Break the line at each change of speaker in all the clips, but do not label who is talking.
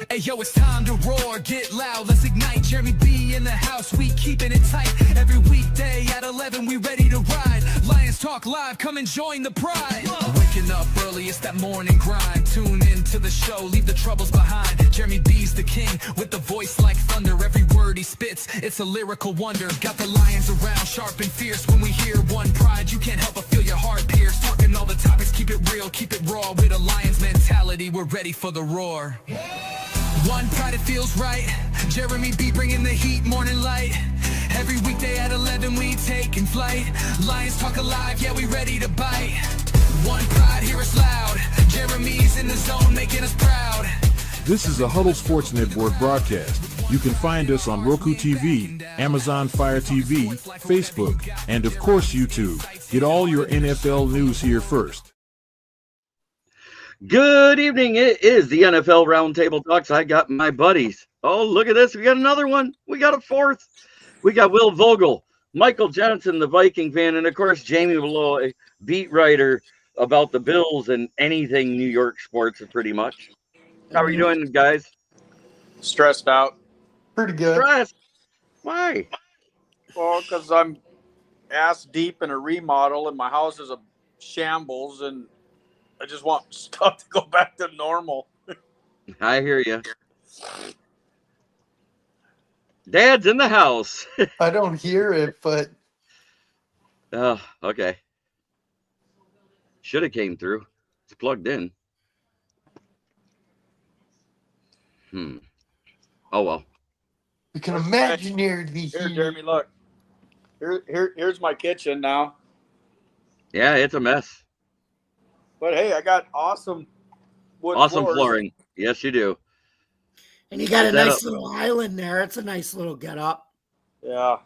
Hey yo, it's time to roar, get loud, let's ignite. Jeremy B in the house, we keeping it tight. Every weekday at 11, we ready to ride. Lions Talk Live, come and join the pride. Waking up early, it's that morning grind. Tune in to the show, leave the troubles behind. Jeremy B's the king, with the voice like thunder. Every word he spits, it's a lyrical wonder. Got the lions around, sharp and fierce. When we hear one pride, you can't help but feel your heart pierce. Talking all the topics, keep it real, keep it raw. With a lion's mentality, we're ready for the roar. One pride, it feels right. Jeremy B bringing the heat, morning light. Every weekday at 11, we taking flight. Lions Talk Alive, yeah, we ready to bite. One pride, hear us loud. Jeremy's in the zone, making us proud.
This is a Huddle Sports Network broadcast. You can find us on Roku TV, Amazon Fire TV, Facebook, and of course YouTube. Get all your NFL news here first.
Good evening. It is the NFL Roundtable Talks. I got my buddies. Oh, look at this. We got another one. We got a fourth. We got Will Vogel, Michael Johnson, the Viking fan, and, of course, Jamie Malloy, beat writer about the Bills and anything New York sports, pretty much. How are you doing, guys?
Stressed out.
Pretty good.
Stressed? Why?
Well, because I'm ass deep in a remodel and my house is a shambles and I just want stuff to go back to normal.
I hear you. Dad's in the house.
I don't hear it, but
Oh, okay. Should have came through. It's plugged in. Oh, well.
you can imagine the
Here, Jeremy, look. Here's my kitchen now.
Yeah, it's a mess.
But hey, I got awesome wood
Awesome
floors.
flooring. Yes, you do.
And you got a
Set
nice
up.
little island there. It's a nice little get up.
Yeah.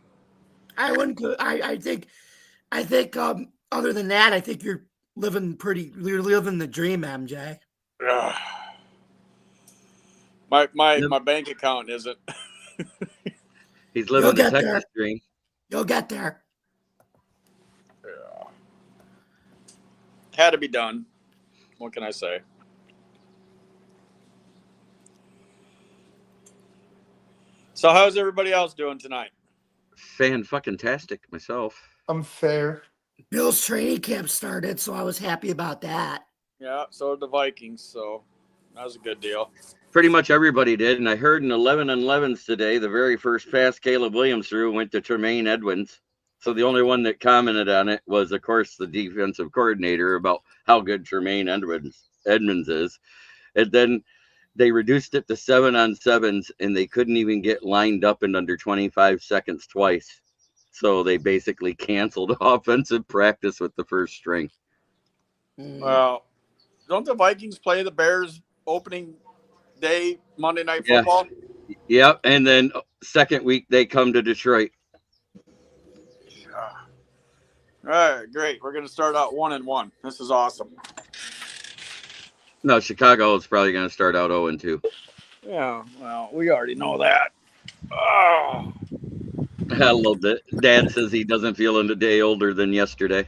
I wouldn't go. I think other than that, I think you're living the dream, MJ.
My bank account isn't.
He's living the
get
Texas
there.
dream.
You'll get there.
Yeah. Had to be done. What can I say? So how's everybody else doing tonight?
Fan-fucking-tastic myself.
I'm fair.
Bill's training camp started, so I was happy about that.
Yeah, so did the Vikings, so that was a good deal.
Pretty much everybody did, and I heard in 11-11s today, the very first pass Caleb Williams threw went to Tremaine Edmonds. So the only one that commented on it was, of course, the defensive coordinator about how good Tremaine Edmonds is. And then they reduced it to 7-on-7s, and they couldn't even get lined up in under 25 seconds twice. So they basically canceled offensive practice with the first string.
Well, don't the Vikings play the Bears opening day Monday Night Football?
Yep, and then second week they come to Detroit.
All right, great. We're going to start out 1-1. This is awesome.
No, Chicago is probably going to start out 0-2.
Yeah, well, we already know that. Oh.
A little bit. Dad says he doesn't feel a day older than yesterday.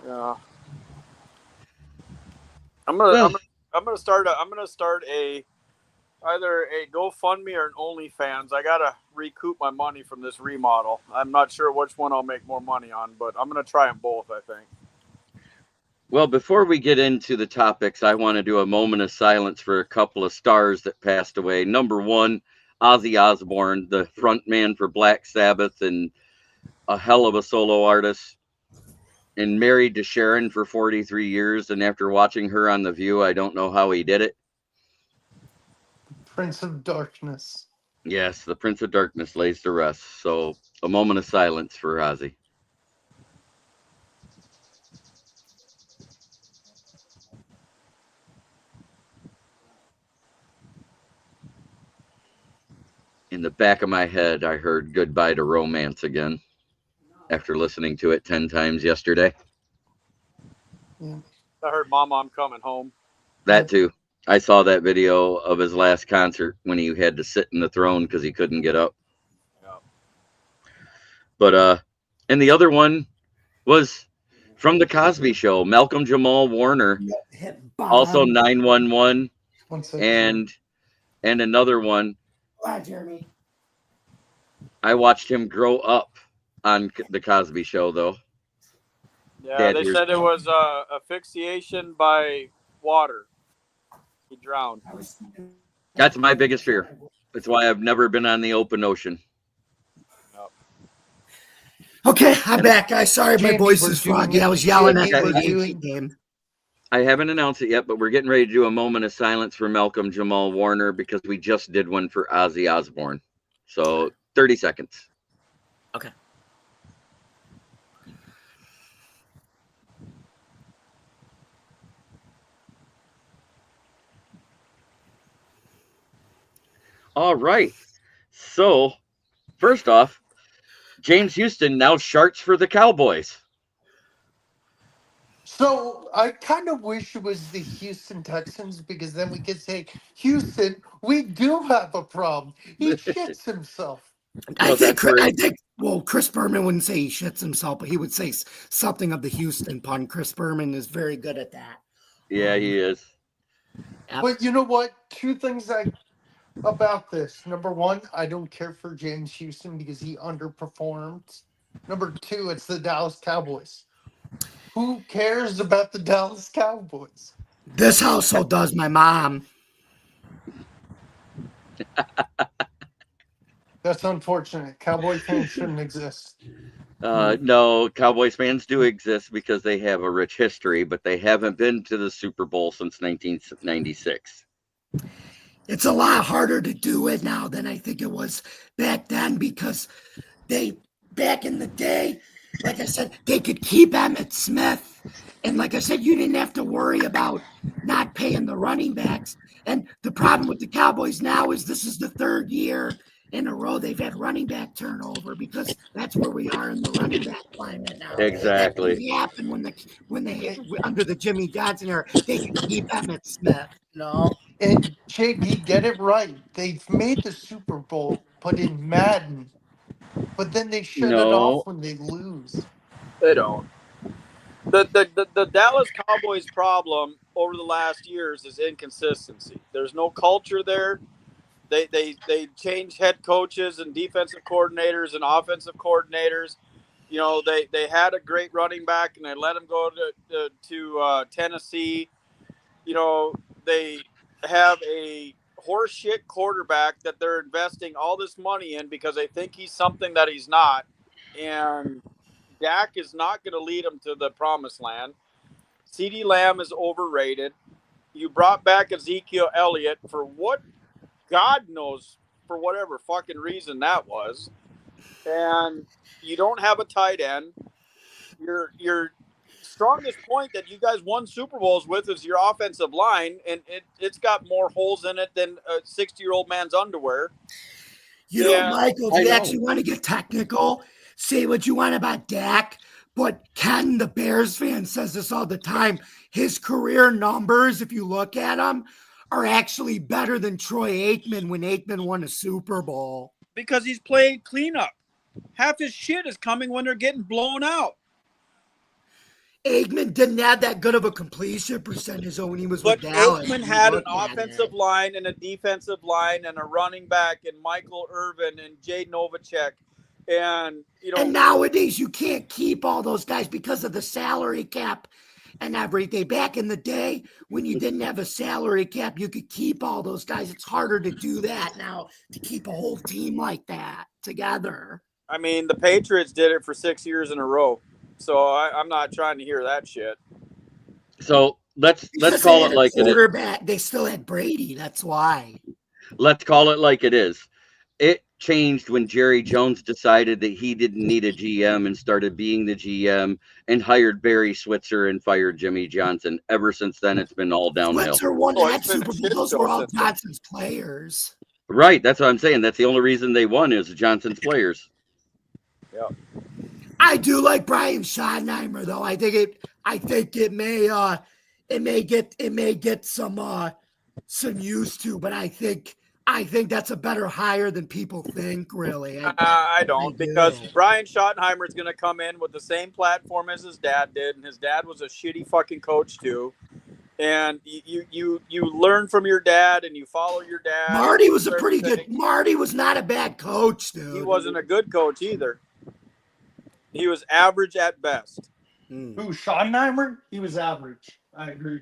Yeah. I'm gonna start either a GoFundMe or an OnlyFans. I gotta recoup my money from this remodel. I'm not sure which one I'll make more money on, but I'm gonna try them both, I think.
Well, before we get into the topics, I want to do a moment of silence for a couple of stars that passed away. Number one, Ozzy Osbourne, the front man for Black Sabbath and a hell of a solo artist, and married to Sharon for 43 years. And after watching her on The View, I don't know how he did it.
Prince of Darkness.
Yes, the Prince of Darkness lays to rest. So a moment of silence for Ozzy. In the back of my head, I heard Goodbye to Romance again after listening to it 10 times yesterday.
Yeah.
I heard Mama, I'm Coming Home.
That too. I saw that video of his last concert when he had to sit in the throne because he couldn't get up.
Yeah.
But, and the other one was from The Cosby Show, Malcolm Jamal Warner, also 911.
1 6
and another one.
Wow, Jeremy.
I watched him grow up on the Cosby Show, though.
Yeah,
Dad,
they
here's-
said it was asphyxiation by water. He drowned.
That's my biggest fear. That's why I've never been on the open ocean.
Okay, I'm back, guys. Sorry, my
Jamie,
voice
we're
is
doing
froggy.
it.
I was yelling at
Jamie,
the
we're
Yankee
doing-
game.
I haven't announced it yet, but we're getting ready to do a moment of silence for Malcolm Jamal Warner because we just did one for Ozzy Osbourne. So 30 seconds.
Okay.
All right. So, first off, James Houton now sharts for the Cowboys.
So I kind of wish it was the Houston Texans because then we could say, Houston, we do have a problem. He shits himself.
I
No,
think.
that's where-
I think. Well, Chris Berman wouldn't say he shits himself, but he would say something of the Houston pun. Chris Berman is very good at that.
Yeah, he is.
Yep.
But you know what? Two things about this. Number one, I don't care for James Houston because he underperformed. Number two, it's the Dallas Cowboys. Who cares about the Dallas Cowboys?
This household does. My mom.
That's unfortunate. Cowboy fans shouldn't exist.
No, Cowboys fans do exist because they have a rich history, but they haven't been to the Super Bowl since 1996.
It's a lot harder to do it now than I think it was back then because back in the day, like I said, they could keep Emmitt Smith. And like I said, you didn't have to worry about not paying the running backs. And the problem with the Cowboys now is this is the third year in a row they've had running back turnover because that's where we are in the running back climate now.
Exactly.
That didn't happen when they under the Jimmy Johnson era, they could keep Emmitt Smith, you know?
And JP, get it right. They've made the Super Bowl, but in Madden. But then they shut it
No.
off when they lose.
They don't. The Dallas Cowboys problem over the last years is inconsistency. There's no culture there. They change head coaches and defensive coordinators and offensive coordinators. You know, they had a great running back and they let him go to Tennessee. You know, they have a horseshit quarterback that they're investing all this money in because they think he's something that he's not. And Dak is not going to lead them to the promised land. CeeDee Lamb is overrated. You brought back Ezekiel Elliott for what God knows, for whatever fucking reason that was. And you don't have a tight end. Your strongest point that you guys won Super Bowls with is your offensive line, and it's got more holes in it than a 60-year-old man's underwear.
You know,
Yeah,
Michael,
I
if you
know.
actually want to get technical, say what you want about Dak, but Ken, the Bears fan, says this all the time. His career numbers, if you look at them, are actually better than Troy Aikman when Aikman won a Super Bowl.
because he's played cleanup. Half his shit is coming when they're getting blown out.
Aikman didn't have that good of a completion percentage when he was
But
with Dallas.
Aikman
if you
had an
look at
offensive
it.
line and a defensive line and a running back and Michael Irvin and Jay Novacek. And, you know,
And nowadays, you can't keep all those guys because of the salary cap and everything. Back in the day, when you didn't have a salary cap, you could keep all those guys. It's harder to do that now, to keep a whole team like that together.
I mean, the Patriots did it for 6 years in a row. So I'm not trying to hear that shit.
So let's
Because
call
they
it
had a
like it is.
quarterback. They still had Brady. That's why.
Let's call it like it is. It changed when Jerry Jones decided that he didn't need a GM and started being the GM and hired Barry Switzer and fired Jimmy Johnson. Ever since then, it's been all downhill.
Switzer won
Oh,
that
it's been a
Super Bowl.
shit
Those
show
were all
since then.
Johnson's players.
Right. That's what I'm saying. That's the only reason they won is Johnson's players.
I do like Brian Schottenheimer, though. I think it may get some use to, but I think that's a better hire than people think. Really,
I don't,
I do.
because Brian Schottenheimer is going to come in with the same platform as his dad did, and his dad was a shitty fucking coach too. and you learn from your dad and you follow your dad.
Marty was a pretty good. Marty was not a bad coach, dude.
He wasn't a good coach either. He was average at best.
Who, Schottenheimer? He was average. I agree.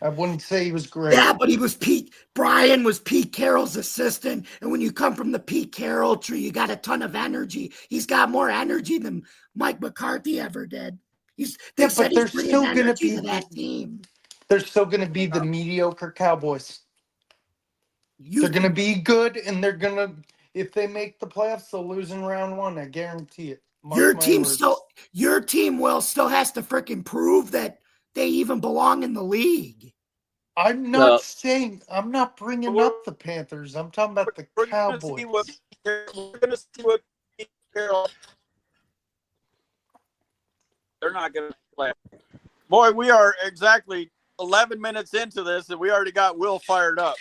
I wouldn't say he was great.
Yeah, but he was Pete. Brian was Pete Carroll's assistant, and when you come from the Pete Carroll tree, you got a ton of energy. He's got more energy than Mike McCarthy ever did. They said he's bringing energy to that team.
They're still going to be the mediocre Cowboys. They're going to be good, and they're going to, if they make the playoffs, they'll lose in round one. I guarantee it.
Your team will still has to freaking prove that they even belong in the league.
I'm not bringing up the Panthers. I'm talking about the Cowboys.
We're going to see what Pete Carroll. They're not going to play. Boy, we are exactly 11 minutes into this, and we already got Will fired up.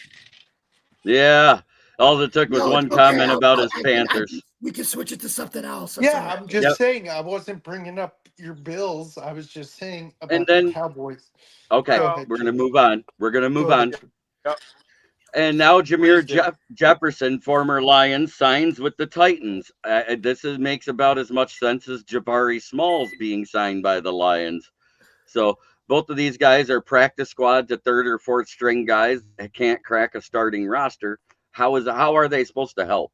Yeah. All it took was one comment about his Panthers.
We can switch it to something else.
I'm just saying. I wasn't bringing up your Bills. I was just saying about the Cowboys.
Okay, we're going to move on. Yep. And now Jermar Jefferson, former Lions, signs with the Titans. This makes about as much sense as Jabari Smalls being signed by the Lions. So both of these guys are practice squad to third or fourth string guys that can't crack a starting roster. How are they supposed to help?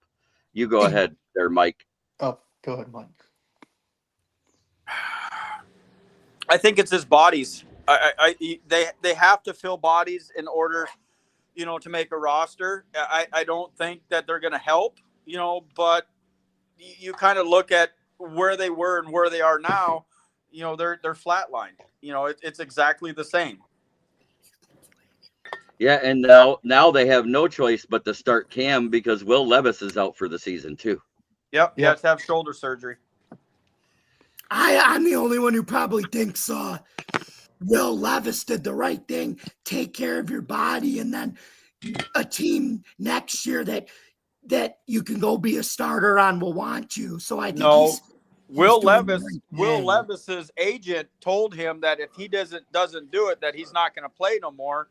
You go ahead there, Mike.
Oh, go ahead, Mike.
I think it's his bodies. They have to fill bodies in order, to make a roster. I don't think that they're going to help, but you kind of look at where they were and where they are now. They're flatlined. It's exactly the same.
Yeah, and now they have no choice but to start Cam because Will Levis is out for the season too.
Yep. He has to have shoulder surgery.
I'm the only one who probably thinks Will Levis did the right thing. Take care of your body, and then a team next year that you can go be a starter on will want you. So I think
Will Levis's agent told him that if he doesn't do it, that he's not going to play no more.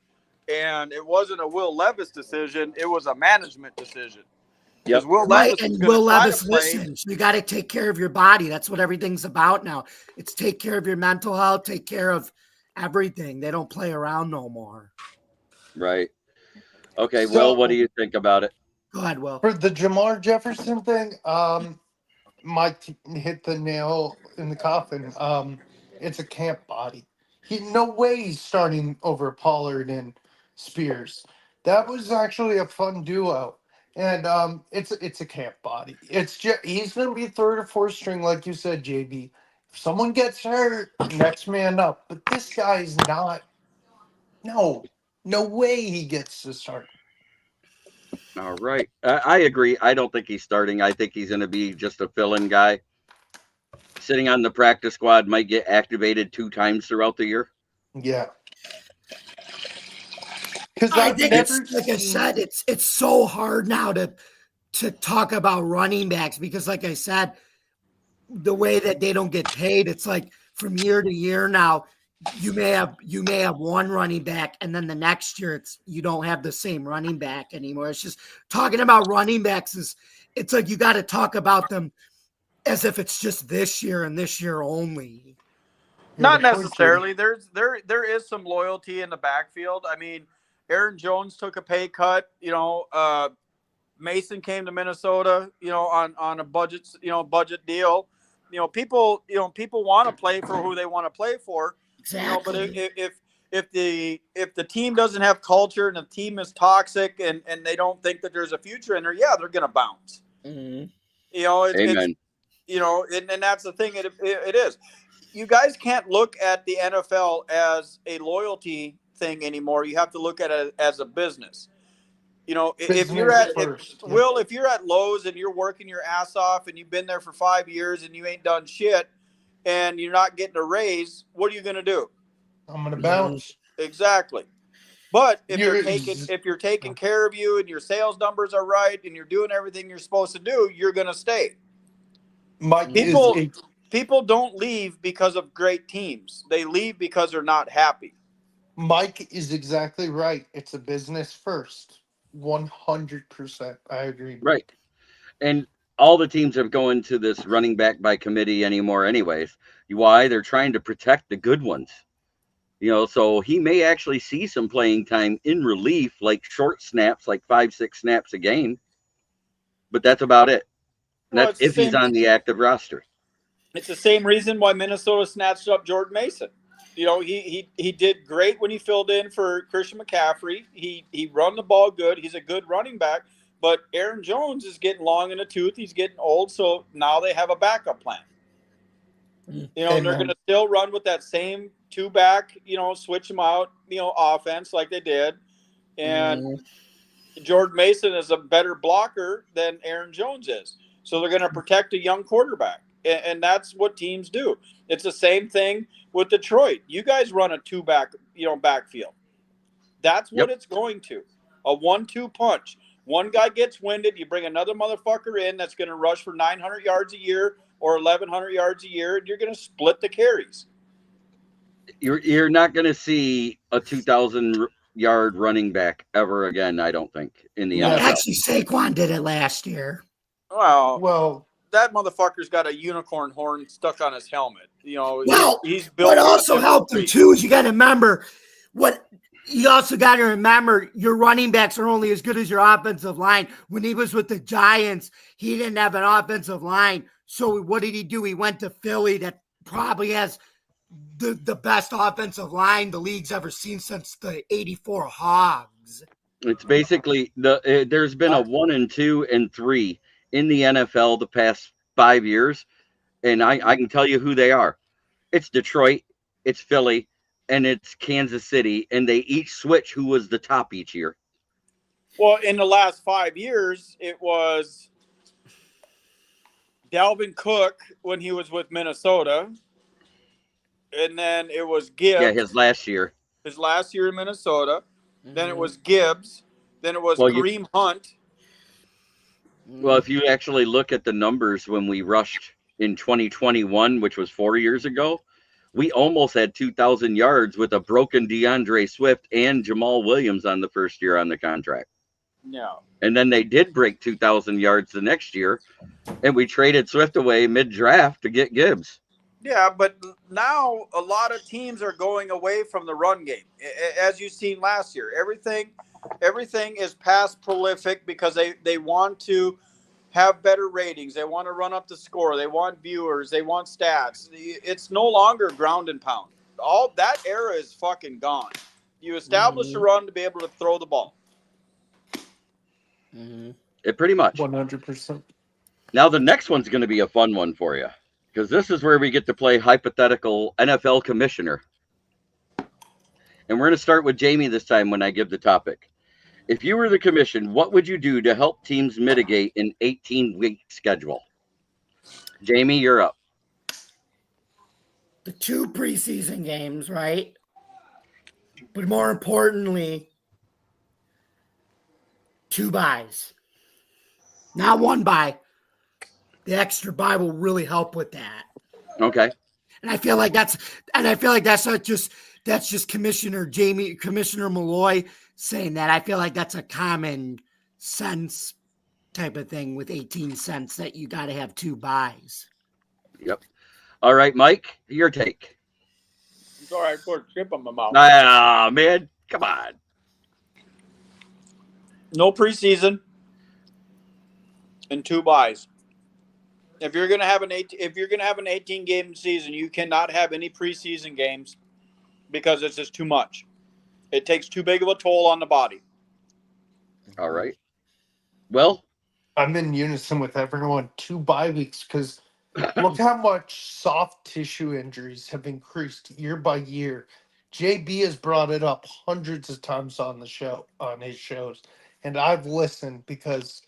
And it wasn't a Will Levis decision; it was a management decision.
Yes,
Will Levis listens. You got to take care of your body. That's what everything's about now. It's take care of your mental health, take care of everything. They don't play around no more.
Right. Okay, Will, what do you think about it?
Go ahead, Will.
For the Jermar Jefferson thing, Mike hit the nail in the coffin. It's a camp body. No way he's starting over Pollard and Spears. That was actually a fun duo. And it's a camp body. He's going to be third or fourth string, like you said, JB. If someone gets hurt, next man up. But this guy's not. No way he gets to start.
All right. I agree. I don't think he's starting. I think he's going to be just a fill-in guy. Sitting on the practice squad, might get activated 2 times throughout the year.
Yeah.
I think I said, it's so hard now to talk about running backs because, like I said, the way that they don't get paid, it's like from year to year now. You may have one running back, and then the next year you don't have the same running back anymore. It's just talking about running backs it's like you got to talk about them as if it's just this year and this year only.
Not necessarily. There is some loyalty in the backfield. I mean, Aaron Jones took a pay cut. Mason came to Minnesota. On a budget deal. People want to play for who they want to play for.
Exactly.
But if the team doesn't have culture and the team is toxic and they don't think that there's a future in there, they're going to bounce.
Mm-hmm.
Amen.
And that's the thing. It is. You guys can't look at the NFL as a loyalty thing anymore. You have to look at it as a business. If you're at Lowe's and you're working your ass off and you've been there for 5 years and you ain't done shit and you're not getting a raise, what are you going to do?
I'm going to bounce.
Exactly. But if you're taking care of you and your sales numbers are right and you're doing everything you're supposed to do, you're going to stay.
Mike,
People don't leave because of great teams. They leave because they're not happy.
Mike is exactly right. It's a business first. 100%. I agree.
Right. And all the teams are going to this running back by committee anymore, anyways. Why? They're trying to protect the good ones. So he may actually see some playing time in relief, like short snaps, like 5-6 snaps a game. But that's about it. And
Well,
that's if he's on the active roster.
It's the same reason why Minnesota snatched up Jordan Mason. He did great when he filled in for Christian McCaffrey. He run the ball good. He's a good running back. But Aaron Jones is getting long in the tooth. He's getting old. So now they have a backup plan. They're going to still run with that same two-back, switch them out, offense like they did. And Jordan Mason is a better blocker than Aaron Jones is. So they're going to protect a young quarterback. And that's what teams do. It's the same thing with Detroit. You guys run a two-back, backfield. That's what it's going to. A 1-2 punch. One guy gets winded, you bring another motherfucker in that's going to rush for 900 yards a year or 1,100 yards a year, and you're going to split the carries.
You're not going to see a 2,000-yard running back ever again, I don't think, in the NFL.
Actually, Saquon did it last year.
Well, that motherfucker's got a unicorn horn stuck on his helmet. He's built.
What also helped him too is you got to remember your running backs are only as good as your offensive line. When he was with the Giants, he didn't have an offensive line. So what did he do? He went to Philly that probably has the best offensive line the league's ever seen since the '84 Hogs.
It's basically there's been a 1, 2, and 3 in the NFL the past 5 years, and I can tell you who they are. It's Detroit, it's Philly, and it's Kansas City, and they each switch who was the top each year.
Well, in the last 5 years, it was Dalvin Cook when he was with Minnesota, and then it was Gibbs.
Yeah, his last year
In Minnesota. Then it was Gibbs. Then it was Kareem Hunt.
Well, if you actually look at the numbers when we rushed in 2021, which was 4 years ago, we almost had 2,000 yards with a broken DeAndre Swift and Jamal Williams on the first year on the contract.
Yeah.
And then they did break 2,000 yards the next year, and we traded Swift away mid-draft to get Gibbs.
Yeah, but now a lot of teams are going away from the run game, as you've seen last year. Everything is pass prolific because they want to have better ratings. They want to run up the score. They want viewers. They want stats. It's no longer ground and pound. All that era is fucking gone. You establish a run to be able to throw the ball.
It pretty much.
100%.
Now the next one's going to be a fun one for you, because this is where we get to play hypothetical NFL commissioner. And we're going to start with Jamie this time when I give the topic. If you were the commission, what would you do to help teams mitigate an 18-week schedule? Jamie, you're up.
The 2 preseason games, right? But more importantly, 2 buys. Not 1 buy. The extra buy will really help with that.
Okay.
And I feel like that's not just Commissioner Malloy saying that. I feel like that's a common sense type of thing with 18 cents that you got to have 2 buys.
Yep. All right, Mike, your take.
I'm sorry, I put a chip on my mouth.
Ah, man, come on.
No preseason and 2 buys. If you're gonna have an 18 game season, you cannot have any preseason games because it's just too much. It takes too big of a toll on the body.
All right. Well,
I'm in unison with everyone. 2 bye weeks, because look how much soft tissue injuries have increased year by year. JB has brought it up hundreds of times on his shows, and I've listened because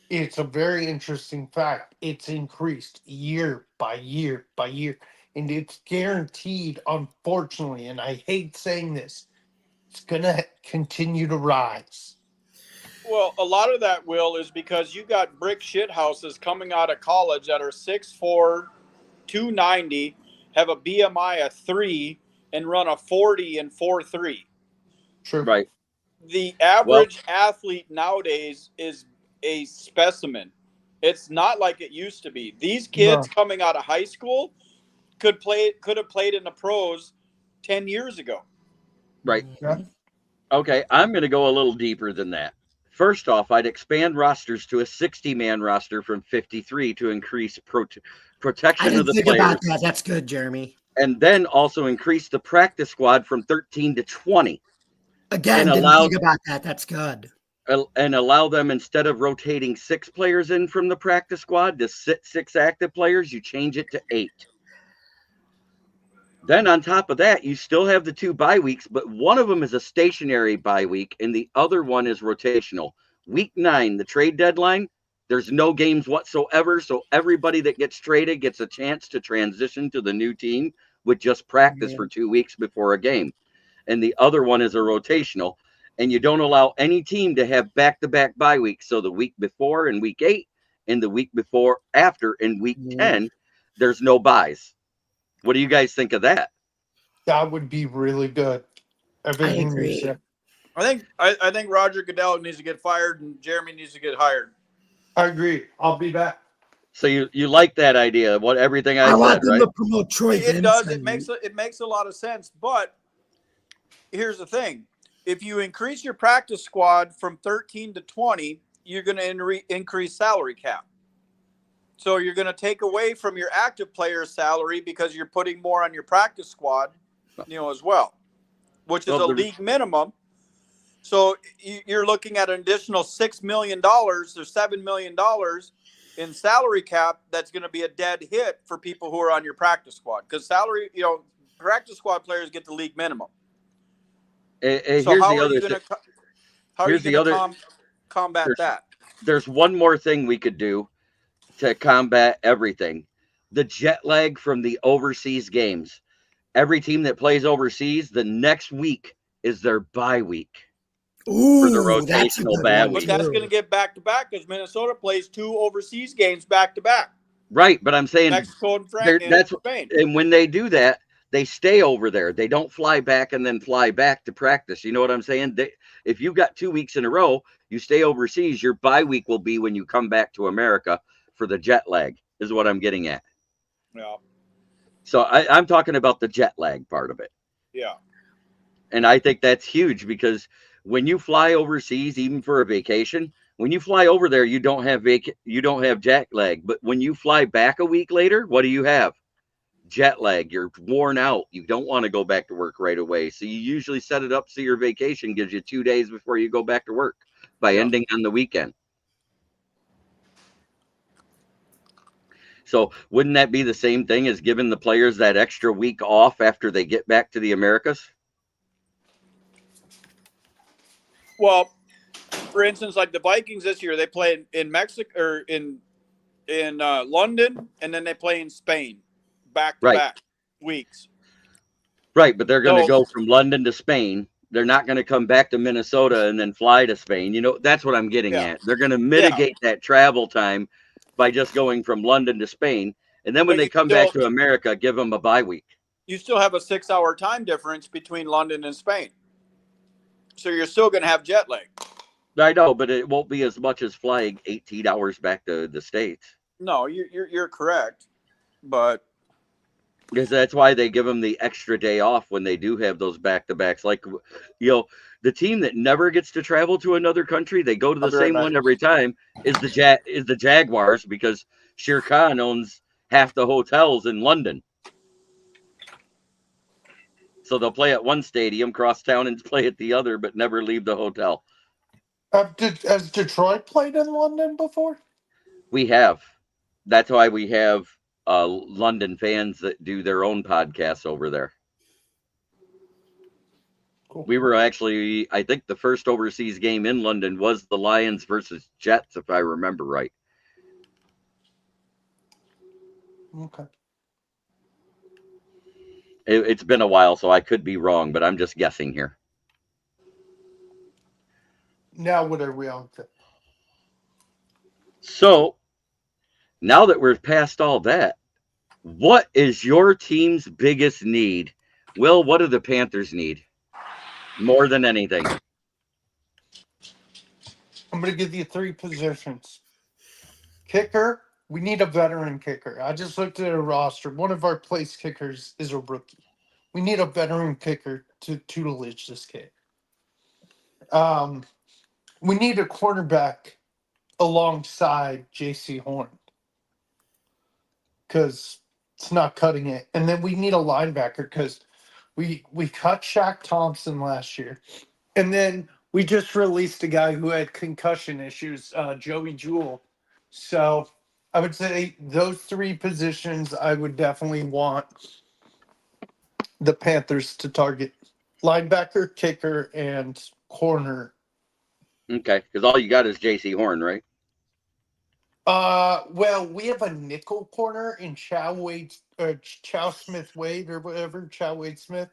it's a very interesting fact. It's increased year by year by year, and it's guaranteed, unfortunately, and I hate saying this, it's going to continue to rise.
Well, a lot of that, Will, is because you got brick shit houses coming out of college that are 6'4", 290, have a BMI of 3, and run a 40 and 4.3.
True.
Right.
The average athlete nowadays is a specimen. It's not like it used to be. These kids coming out of high school could have played in the pros 10 years ago.
Right.
Yeah.
Okay, I'm going to go a little deeper than that. First off, I'd expand rosters to a 60-man roster from 53 to increase
I
protection of
didn't
the
think
players,
about that. That's good, Jeremy.
and then also increase the practice squad from 13 to 20,
Again,
and
didn't think about that. That's good.
allow them, instead of rotating 6 players in from the practice squad to sit 6 active players, you change it to 8. Then on top of that, you still have the 2 bye weeks, but one of them is a stationary bye week and the other one is rotational. Week 9, the trade deadline, there's no games whatsoever, so everybody that gets traded gets a chance to transition to the new team with just practice for 2 weeks before a game. And the other one is a rotational, and you don't allow any team to have back-to-back bye weeks. So the week before in week 8 and the week before after in week 10, there's no buys. What do you guys think of that?
That would be really good. Everything you
agree.
said.
I think Roger Goodell needs to get fired and Jeremy needs to get hired.
I agree. I'll be back.
So you like that idea? What everything I
want
said,
them
right?
to promote Troy
It
Vincent.
does. It makes a lot of sense. But here's the thing: if you increase your practice squad from 13 to 20, you're going to increase salary cap. So you're going to take away from your active player's salary because you're putting more on your practice squad, as well, which is a league minimum. So you're looking at an additional $6 million or $7 million in salary cap. That's going to be a dead hit for people who are on your practice squad, because salary, practice squad players get the league minimum. So how are you going to combat that?
There's one more thing we could do to combat everything: the jet lag from the overseas games. Every team that plays overseas, the next week is their bye week.
Ooh,
for the rotational bye week.
But that's going to get back to back because Minnesota plays 2 overseas games back to back.
Right, but I'm saying
Mexico and Spain.
And when they do that, they stay over there. They don't fly back and then fly back to practice. You know what I'm saying? If you got 2 weeks in a row, you stay overseas, your bye week will be when you come back to America for the jet lag, is what I'm getting at.
Yeah.
So I'm talking about the jet lag part of it.
Yeah.
And I think that's huge, because when you fly overseas, even for a vacation, when you fly over there, you don't have jet lag. But when you fly back a week later, what do you have? Jet lag. You're worn out. You don't want to go back to work right away. So you usually set it up so your vacation gives you 2 days before you go back to work by ending on the weekend. So wouldn't that be the same thing as giving the players that extra week off after they get back to the Americas?
Well, for instance, like the Vikings this year, they play in Mexico or in London, and then they play in Spain, back to back weeks.
Right, but they're going to go from London to Spain. They're not going to come back to Minnesota and then fly to Spain. That's what I'm getting at. They're going to mitigate that travel time by just going from London to Spain. And then when they come back to America, give them a bye week.
You still have a 6-hour time difference between London and Spain. So you're still going to have jet lag.
I know, but it won't be as much as flying 18 hours back to the States.
No, you're correct. But
because that's why they give them the extra day off when they do have those back-to-backs. Like, the team that never gets to travel to another country, they go to the same one every time, is the Jaguars, because Shere Khan owns half the hotels in London. So they'll play at one stadium, cross town, and play at the other, but never leave the hotel.
Has Detroit played in London before?
We have. That's why we have London fans that do their own podcasts over there. Cool. We were actually, I think the first overseas game in London was the Lions versus Jets, if I remember right.
Okay.
It's been a while, so I could be wrong, but I'm just guessing here.
Now what are we on to?
So, now that we're past all that, What is your team's biggest need? Will, what do the Panthers need more than anything?
I'm going to give you 3 positions. Kicker, we need a veteran kicker. I just looked at a roster. One of our place kickers is a rookie. We need a veteran kicker to tutelage this kid. We need a cornerback alongside J.C. Horn because it's not cutting it. And then we need a linebacker because we cut Shaq Thompson last year. And then we just released a guy who had concussion issues, Joey Jewell. So I would say those 3 positions I would definitely want the Panthers to target. Linebacker, kicker, and corner.
Okay, because all you got is J.C. Horn, right?
Well, we have a nickel corner in Chow Smith Wade or whatever, Chow Wade Smith,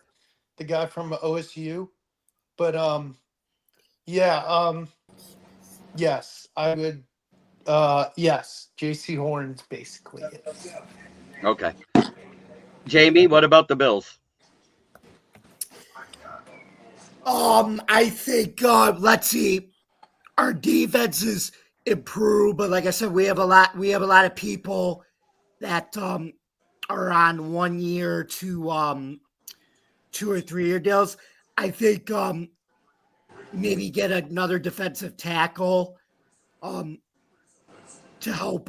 the guy from OSU. But yeah, yes, I would. Yes, J.C. Horn's basically it.
Okay. Jamie, what about the Bills?
I think let's see, our defense is improved, but like I said, we have a lot of people that are on 1 year to 2 or 3 year deals. I think maybe get another defensive tackle to help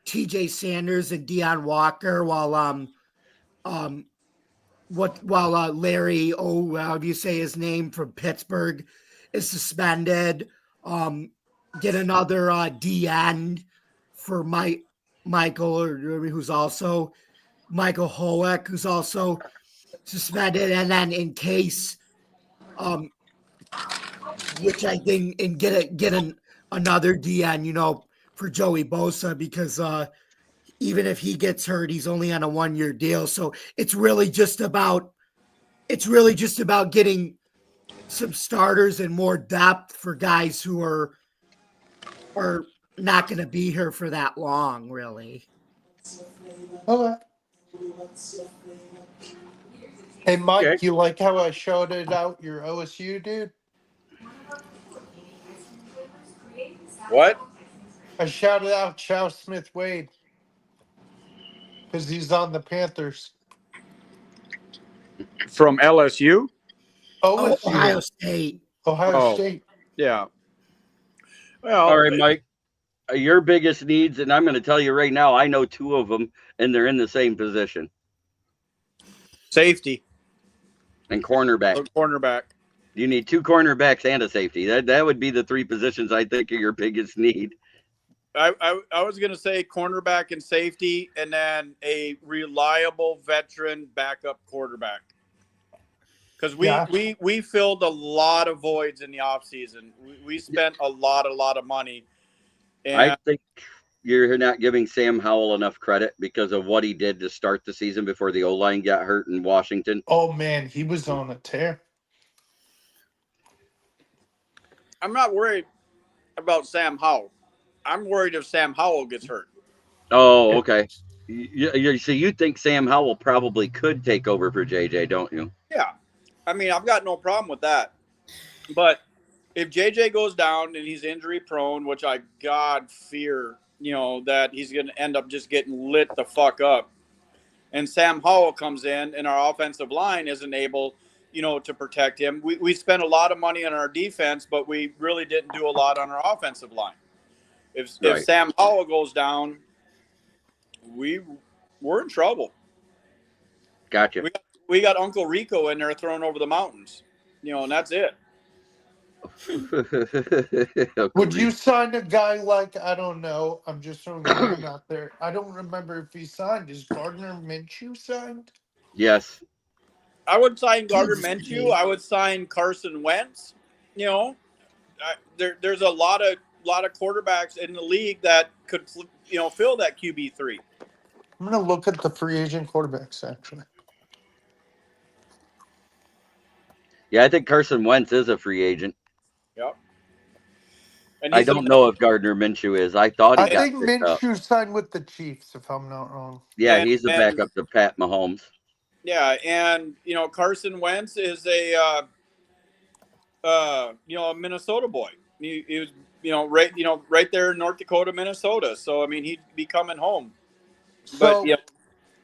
TJ Sanders and Deion Walker while Larry, how do you say his name, from Pittsburgh is suspended. Get another D end for Michael, who's also Michael Hoek, who's also suspended, and then in case, which I think, and get another D end, for Joey Bosa, because even if he gets hurt, he's only on a 1 year deal. So it's really just about getting some starters and more depth for guys who are not going to be here for that long, really.
Okay. Hey, Mike,
Okay.
you like how I shouted out your OSU dude?
What?
I shouted out Chow Smith Wade because he's on the Panthers.
From LSU?
OSU.
Ohio State.
Ohio State.
Yeah. Well,
All right, Mike. Your biggest needs, and I'm going to tell you right now, I know 2 of them, and they're in the same position.
safety
And cornerback.
or cornerback.
You need 2 cornerbacks and a safety. That would be the 3 positions I think are your biggest need.
I was going to say cornerback and safety, and then a reliable veteran backup quarterback. Because we filled a lot of voids in the offseason. We spent a lot of money. And
I think you're not giving Sam Howell enough credit because of what he did to start the season before the O-line got hurt in Washington.
Oh, man, he was on a tear.
I'm not worried about Sam Howell. I'm worried if Sam Howell gets hurt.
Oh, okay. So you think Sam Howell probably could take over for JJ, don't you?
Yeah. I mean, I've got no problem with that. But if JJ goes down and he's injury prone, which I God fear, that he's going to end up just getting lit the fuck up, and Sam Howell comes in and our offensive line isn't able, to protect him. We spent a lot of money on our defense, but we really didn't do a lot on our offensive line. If Sam Howell goes down, we're in trouble.
Gotcha.
We got Uncle Rico in there thrown over the mountains, and that's it.
Would you sign a guy like, I don't know, I'm just throwing a name out there. I don't remember if he signed. Is Gardner Minshew signed?
Yes.
I would sign Gardner Minshew. I would sign Carson Wentz. There's a lot of quarterbacks in the league that could, fill that QB3.
I'm going to look at the free agent quarterbacks, actually.
Yeah, I think Carson Wentz is a free agent.
Yep. And
I
he's
don't know if Gardner Minshew is. I thought he
I
got
think
picked up.
Minshew signed with the Chiefs, if I'm not wrong.
Yeah,
and,
he's the
and
backup to Pat Mahomes.
yeah, and Carson Wentz is a a Minnesota boy. He was right there in North Dakota, Minnesota. So I mean he'd be coming home. But
So,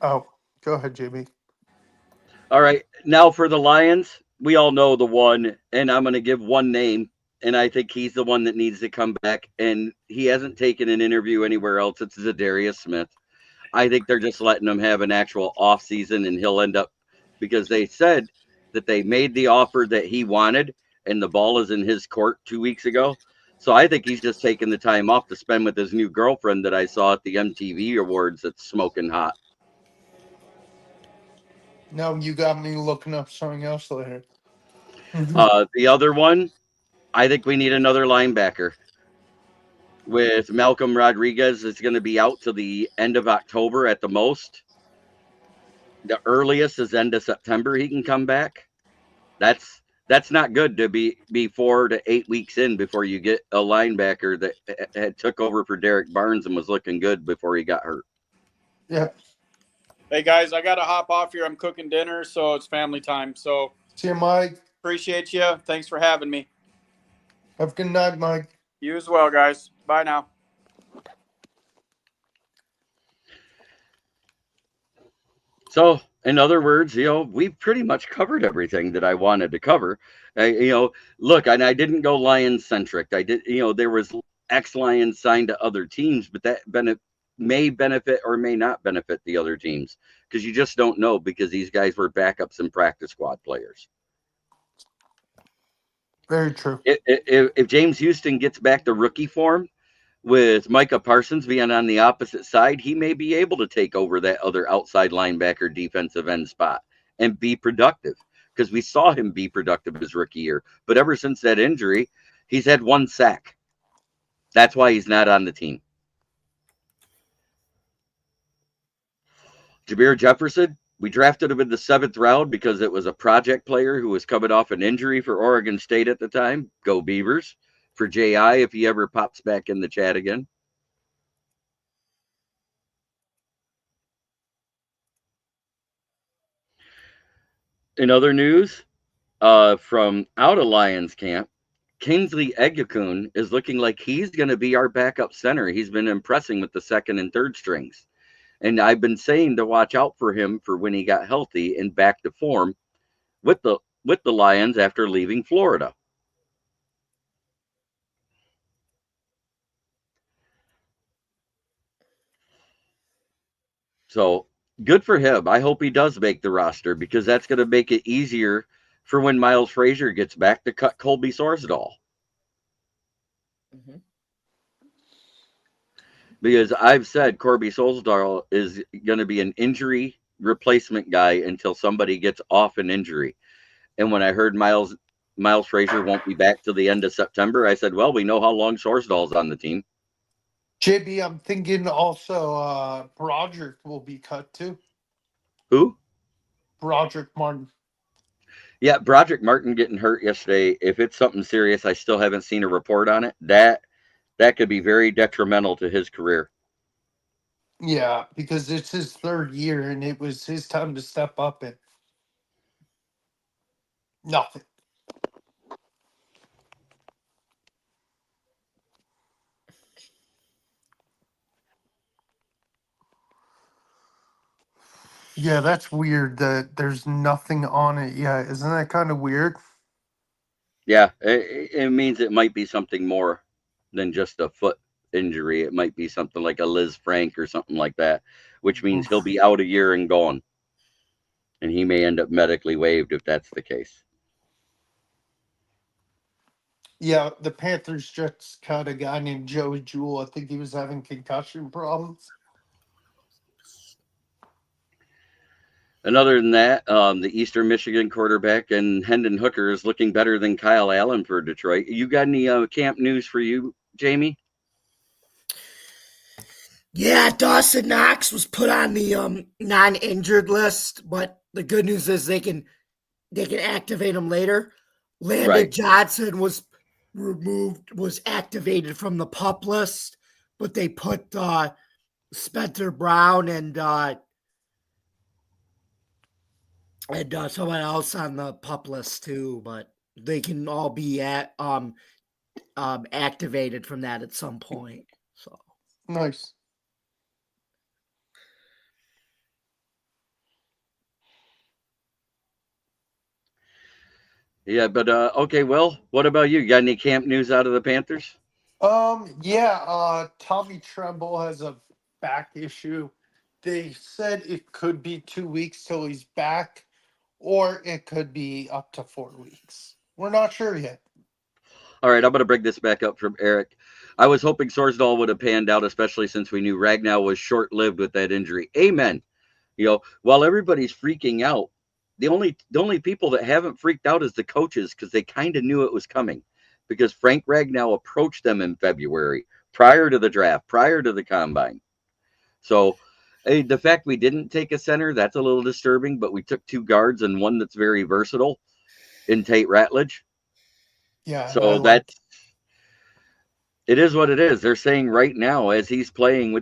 oh, go ahead, JB.
All right, now for the Lions, we all know the one, and I'm going to give one name, and I think he's the one that needs to come back, and he hasn't taken an interview anywhere else. It's Zadarius Smith. I think they're just letting him have an actual off season, and he'll end up, because they said that they made the offer that he wanted, and the ball is in his court 2 weeks ago. So I think he's just taking the time off to spend with his new girlfriend that I saw at the MTV Awards that's smoking hot.
No, you got me looking up something else later.
The other one, I think we need another linebacker. With Malcolm Rodriguez, it's going to be out to the end of October at the most. The earliest is end of September he can come back. That's not good to be 4 to 8 weeks in before you get a linebacker that had took over for Derek Barnes and was looking good before he got hurt.
Yeah.
hey guys, I got to hop off here. I'm cooking dinner, so it's family time. So
See you, Mike.
appreciate you. Thanks for having me.
Have a good night, Mike.
You as well, guys. Bye now.
So, in other words, we've pretty much covered everything that I wanted to cover. Look, and I didn't go Lions centric. I did, there was ex-Lions signed to other teams, but that may benefit or may not benefit the other teams because you just don't know because these guys were backups and practice squad players.
Very true.
If James Houton gets back to rookie form with Micah Parsons being on the opposite side, he may be able to take over that other outside linebacker defensive end spot and be productive because we saw him be productive his rookie year. But ever since that injury, he's had 1 sack. That's why he's not on the team. Jermar Jefferson, we drafted him in the 7th round because it was a project player who was coming off an injury for Oregon State at the time. Go Beavers. For JI, if he ever pops back in the chat again. In other news, from out of Lions camp, Kingsley Egukun is looking like he's going to be our backup center. He's been impressing with the 2nd and 3rd strings. And I've been saying to watch out for him for when he got healthy and back to form with the Lions after leaving Florida. So good for him. I hope he does make the roster because that's going to make it easier for when Miles Frazier gets back to cut Colby Sorsdahl.
Mhm.
Because I've said Colby Sorsdahl is going to be an injury replacement guy until somebody gets off an injury. And when I heard Miles Frazier won't be back till the end of September, I said, well, we know how long Sorsdahl's on the team.
JB, I'm thinking also Broderick will be cut too.
Who?
Broderick Martin.
Yeah, Broderick Martin getting hurt yesterday. If it's something serious, I still haven't seen a report on it. That could be very detrimental to his career.
Yeah, because it's his 3rd year and it was his time to step up and nothing. Yeah, that's weird that there's nothing on it yet. Isn't that kind of weird?
Yeah, it means it might be something more than just a foot injury. It might be something like a Liz Frank or something like that, which means he'll be out a year and gone. And he may end up medically waived if that's the case.
Yeah, the Panthers just cut a guy named Joey Jewell. I think he was having concussion problems.
And other than that, the Eastern Michigan quarterback and Hendon Hooker is looking better than Kyle Allen for Detroit. You got any camp news for you, Jamie?
Yeah, Dawson Knox was put on the non-injured list, but the good news is they can activate him later. Landon
Right.
Johnson was was activated from the PUP list, but they put Spencer Brown and someone else on the PUP list too, but they can all be activated from that at some point. So
Nice.
Yeah, but okay. Well, what about you? Got any camp news out of the Panthers?
Tommy Tremble has a back issue. They said it could be 2 weeks till he's back, or it could be up to 4 weeks. We're not sure yet.
All right, I'm going to bring this back up from Eric. I was hoping Sorsdahl would have panned out, especially since we knew Ragnow was short-lived with that injury. Amen. While everybody's freaking out, the only people that haven't freaked out is the coaches, because they kind of knew it was coming, because Frank Ragnow approached them in February, prior to the draft, prior to the combine. So the fact we didn't take a center, that's a little disturbing, but we took 2 guards and one that's very versatile in Tate Ratledge.
Yeah.
So it is what it is. They're saying right now, as he's playing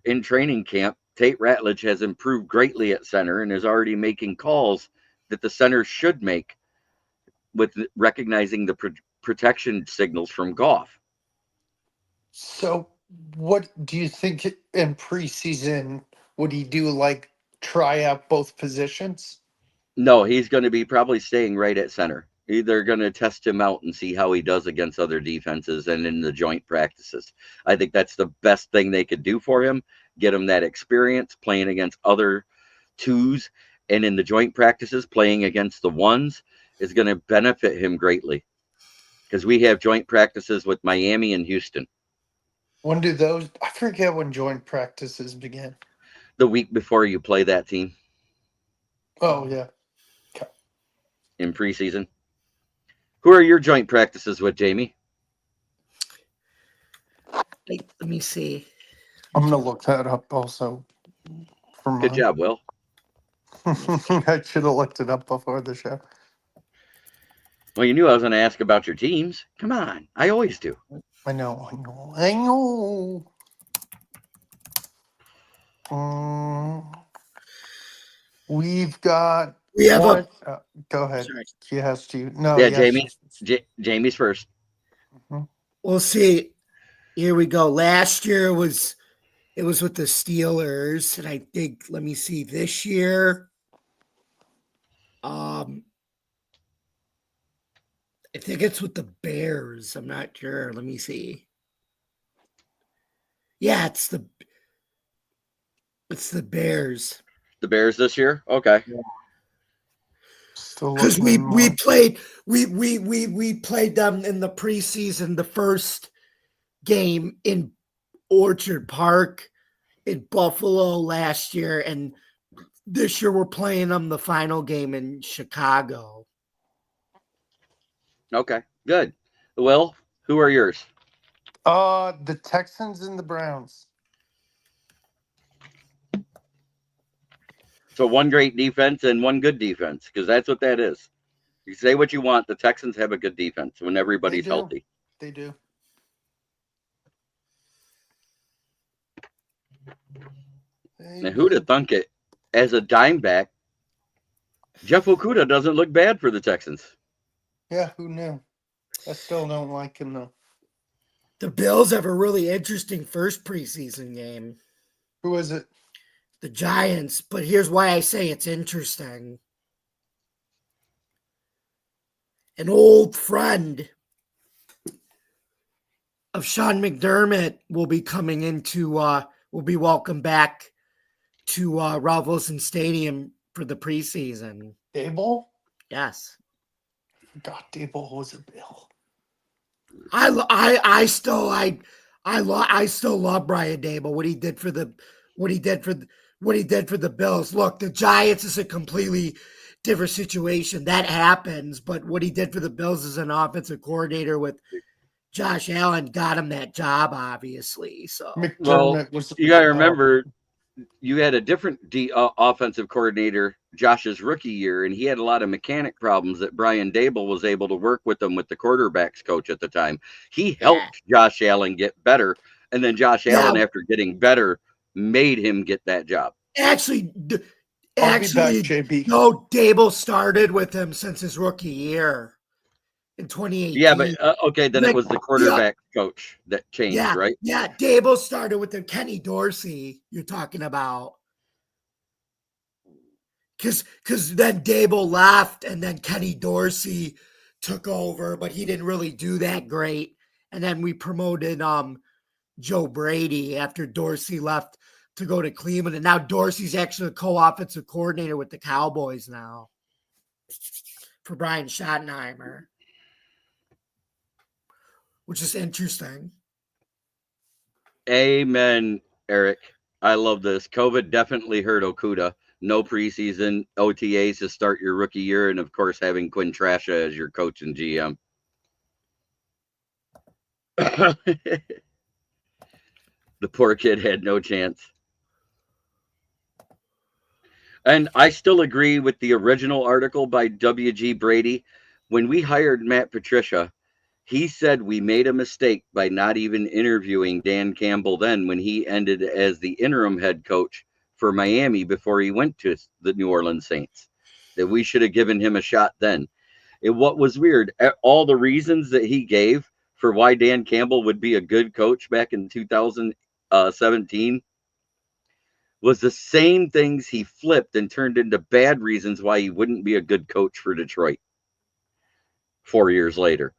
in training camp, Tate Ratledge has improved greatly at center and is already making calls that the center should make with recognizing the protection signals from Goff.
So, what do you think in preseason? Would he do, like, try out both positions?
No, he's going to be probably staying right at center. They're going to test him out and see how he does against other defenses and in the joint practices. I think that's the best thing they could do for him. Get him that experience playing against other 2s, and in the joint practices playing against the 1s is going to benefit him greatly, because we have joint practices with Miami and Houston.
When do those? I forget when joint practices begin.
The week before you play that team.
Oh, yeah. Okay.
In preseason. Who are your joint practices with, Jamie?
let me see.
I'm going to look that up also.
Good job, Will.
I should have looked it up before the show.
Well, you knew I was going to ask about your teams. Come on. I always do.
I know. We have
one.
Go ahead.
Sorry.
She has to. No.
Yeah,
yes.
Jamie's first.
We'll see. Here we go. Last year it was with the Steelers, and I think, let me see, this year, I think it's with the Bears. I'm not sure. Let me see. Yeah, it's the Bears.
The Bears this year? Okay.
Because we played them in the preseason, the first game in Orchard Park in Buffalo last year, and this year we're playing them the final game in Chicago.
Okay, good. Will, who are yours?
The Texans and the Browns.
So one great defense and one good defense, because that's what that is. You say what you want. The Texans have a good defense when everybody's healthy.
They do.
And who'd have thunk it? As a dime back, Jeff Okudah doesn't look bad for the Texans.
Yeah, who knew? I still don't like him, though.
The Bills have a really interesting first preseason game.
Who is it?
The Giants, but here's why I say it's interesting. An old friend of Sean McDermott will be coming into, will be welcome back to Ralph Wilson Stadium for the preseason.
Dable?
Yes.
God, Dable was a Bill.
I still love Brian Dable. What he did for the Bills. Look, the Giants is a completely different situation. That happens, but what he did for the Bills as an offensive coordinator with Josh Allen got him that job, obviously. So
Well, you got to remember, you had a different offensive coordinator Josh's rookie year, and he had a lot of mechanic problems that Brian Dable was able to work with him with the quarterbacks coach at the time. He
Yeah.
helped Josh Allen get better, and then Josh
Yeah.
Allen, after getting better, made him get that job.
Actually,
I'll be back, JB.
no, Dable started with him since his rookie year in 2018.
Yeah, but okay, then it was the
Yeah,
quarterback coach that changed,
yeah,
right?
yeah. Dable started with the Kenny Dorsey you're talking about. Because then Dable left and then Kenny Dorsey took over, but he didn't really do that great. And then we promoted Joe Brady after Dorsey left to go to Cleveland. And now Dorsey's actually a co-offensive coordinator with the Cowboys now for Brian Schottenheimer, which is interesting.
Amen, Eric. I love this. COVID definitely hurt Okuda. No preseason OTAs to start your rookie year, and of course having Quinn Trasha as your coach and GM. The poor kid had no chance. And I still agree with the original article by W.G. Brady. When we hired Matt Patricia, he said we made a mistake by not even interviewing Dan Campbell then when he ended as the interim head coach for Miami before he went to the New Orleans Saints. That we should have given him a shot then. And what was weird, all the reasons that he gave for why Dan Campbell would be a good coach back in 2017 was the same things he flipped and turned into bad reasons why he wouldn't be a good coach for Detroit 4 years later.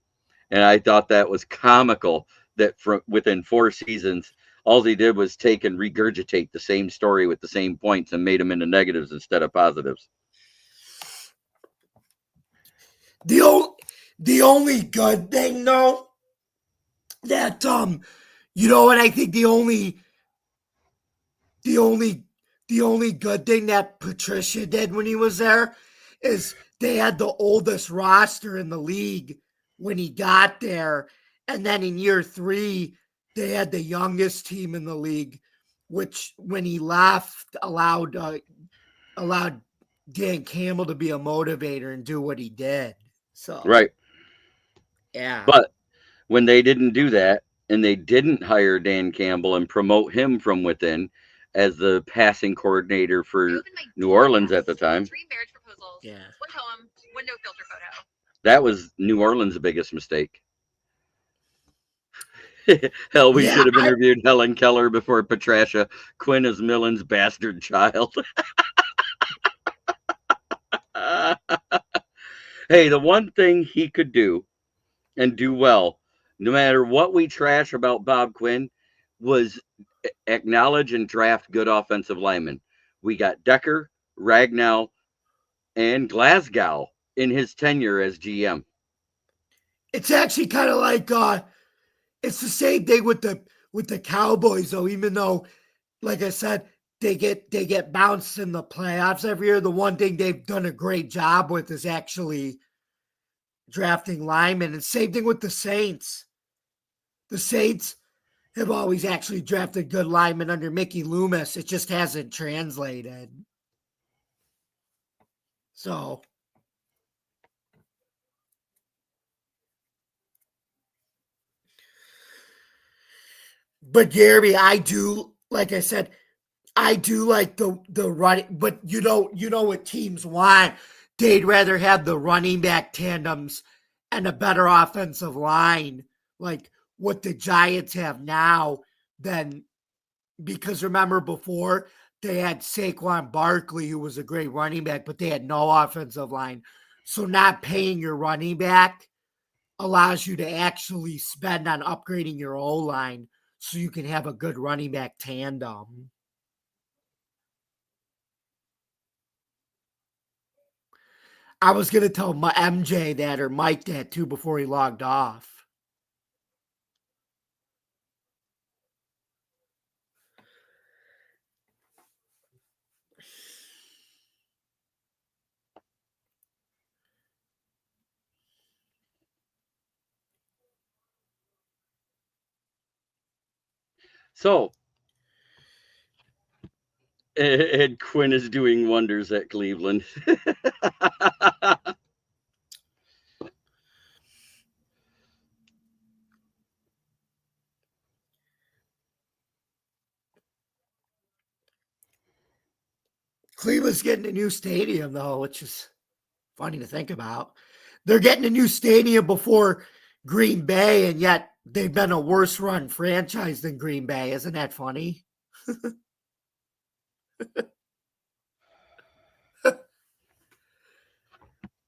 And I thought that was comical that from within 4 seasons, all he did was take and regurgitate the same story with the same points and made them into negatives instead of positives.
The only good thing, though, that and I think the only good thing that Patricia did when he was there is they had the oldest roster in the league when he got there, and then in year 3 they had the youngest team in the league, which when he left allowed Dan Campbell to be a motivator and do what he did. So
Right.
yeah.
But when they didn't do that and they didn't hire Dan Campbell and promote him from within as the passing coordinator for New Orleans at the time,
3 marriage proposals,
Yeah.
1 poem, 1 no filter photo.
that was New Orleans' biggest mistake. Hell, we should have interviewed Helen Keller before Patricia. Quinn is Millen's bastard child. Hey, the one thing he could do and do well, no matter what we trash about Bob Quinn, was acknowledge and draft good offensive linemen. We got Decker, Ragnow, and Glasgow in his tenure as GM.
It's actually kind of like it's the same thing with the Cowboys, though. Even though, like I said, they get bounced in the playoffs every year. The one thing they've done a great job with is actually drafting linemen. And same thing with the Saints. The Saints have always actually drafted good linemen under Mickey Loomis. It just hasn't translated. So. But Jeremy, I do, like I said, I do like the running, but you know what teams want. They'd rather have the running back tandems and a better offensive line, like what the Giants have now, than because remember before they had Saquon Barkley, who was a great running back, but they had no offensive line. So not paying your running back allows you to actually spend on upgrading your O-line so you can have a good running back tandem. I was going to tell my MJ that or Mike that too before he logged off.
So, Ed Quinn is doing wonders at Cleveland.
Cleveland's getting a new stadium, though, which is funny to think about. They're getting a new stadium before Green Bay, and yet they've been a worse run franchise than Green Bay. Isn't that funny?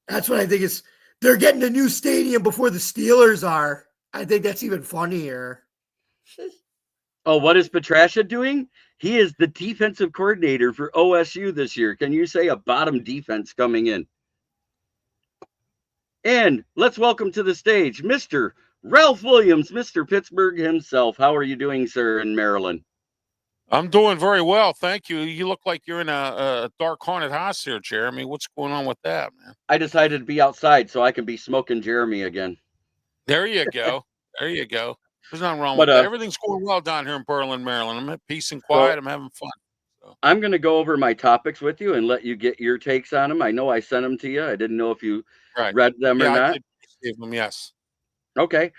That's what I think is. They're getting a new stadium before the Steelers are. I think that's even funnier.
Oh, what is Petrasha doing? He is the defensive coordinator for OSU this year. Can you say a bottom defense coming in? And let's welcome to the stage Mr. Ralph Williams, Mr. Pittsburgh himself. How are you doing, sir, in Maryland?
I'm doing very well, thank you. You look like you're in a dark haunted house here, Jeremy. What's going on with that, man?
I decided to be outside so I can be smoking Jeremy again.
There you go. There you go. There's nothing wrong with that. Everything's going well down here in Berlin, Maryland. I'm at peace and quiet. I'm having fun. So.
I'm going to go over my topics with you and let you get your takes on them. I know I sent them to you. I didn't know if you read them or not.
I did receive them, yes.
Okay.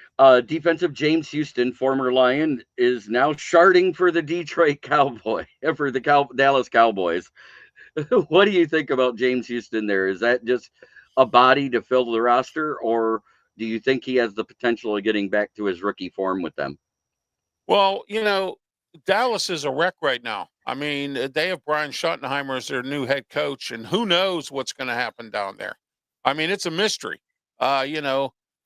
Defensive James Houton, former Lion, is now sharting for the Detroit Cowboy, for the Dallas Cowboys. What do you think about James Houton there? Is that just a body to fill the roster, or do you think he has the potential of getting back to his rookie form with them?
Well, Dallas is a wreck right now. I mean, they have Brian Schottenheimer as their new head coach, and who knows what's going to happen down there. I mean, it's a mystery.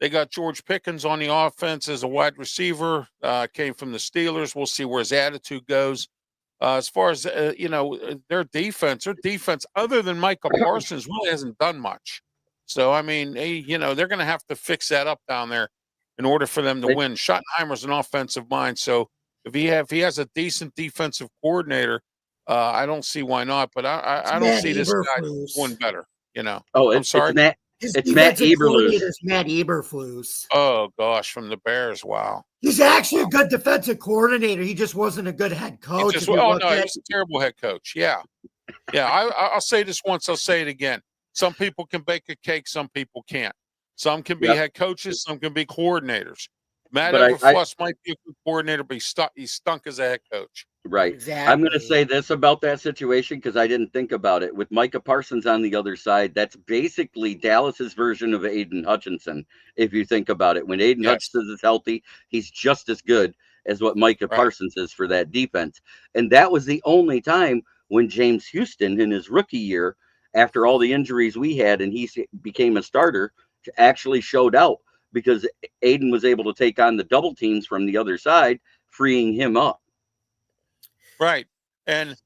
They got George Pickens on the offense as a wide receiver, came from the Steelers. We'll see where his attitude goes. As far as, their defense, other than Micah Parsons, really hasn't done much. So, I mean, they're going to have to fix that up down there in order for them to win. Schottenheimer's an offensive mind. So if he has a decent defensive coordinator, I don't see why not. But I don't see this guy doing better,
Oh,
I'm sorry.
It's Matt Eberflus.
Matt Eberflus.
Oh, gosh, from the Bears. Wow.
He's actually a good defensive coordinator. He just wasn't a good head coach.
He was a terrible head coach. Yeah. Yeah, I'll say this once. I'll say it again. Some people can bake a cake. Some people can't. Some can be head coaches. Some can be coordinators. Matt Eberflus might be a good coordinator, but he stunk as a head coach.
Right.
Exactly.
I'm going to say this about that situation because I didn't think about it. With Micah Parsons on the other side, that's basically Dallas's version of Aiden Hutchinson, if you think about it. When Aiden Hutchinson is healthy, he's just as good as what Micah Parsons is for that defense. And that was the only time when James Houton, in his rookie year, after all the injuries we had and he became a starter, actually showed out because Aiden was able to take on the double teams from the other side, freeing him up.
Right. And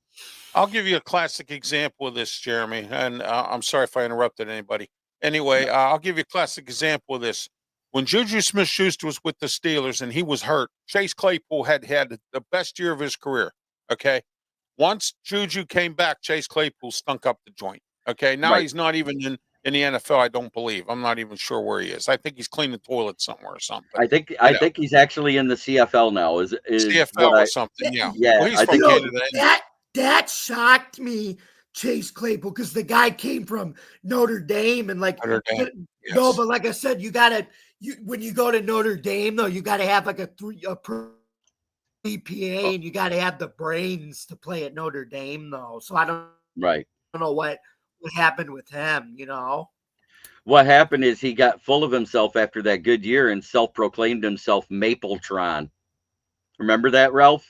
I'll give you a classic example of this, Jeremy. And I'm sorry if I interrupted anybody. Anyway, I'll give you a classic example of this. When Juju Smith-Schuster was with the Steelers and he was hurt, Chase Claypool had the best year of his career. Okay. Once Juju came back, Chase Claypool stunk up the joint. Okay. Now he's not even in the NFL, I don't believe. I'm not even sure where he is. I think he's cleaning the toilet somewhere or something.
I think he's actually in the CFL now. Is
CFL or something? Yeah.
Yeah.
Well, he's from Canada.
That shocked me, Chase Claypool, because the guy came from Notre Dame and
Notre Dame.
No, but like I said, when you go to Notre Dame though, you got to have like a GPA and you got to have the brains to play at Notre Dame though. So I don't know what happened with him,
What happened is he got full of himself after that good year and self-proclaimed himself Mapletron. Remember that, Ralph?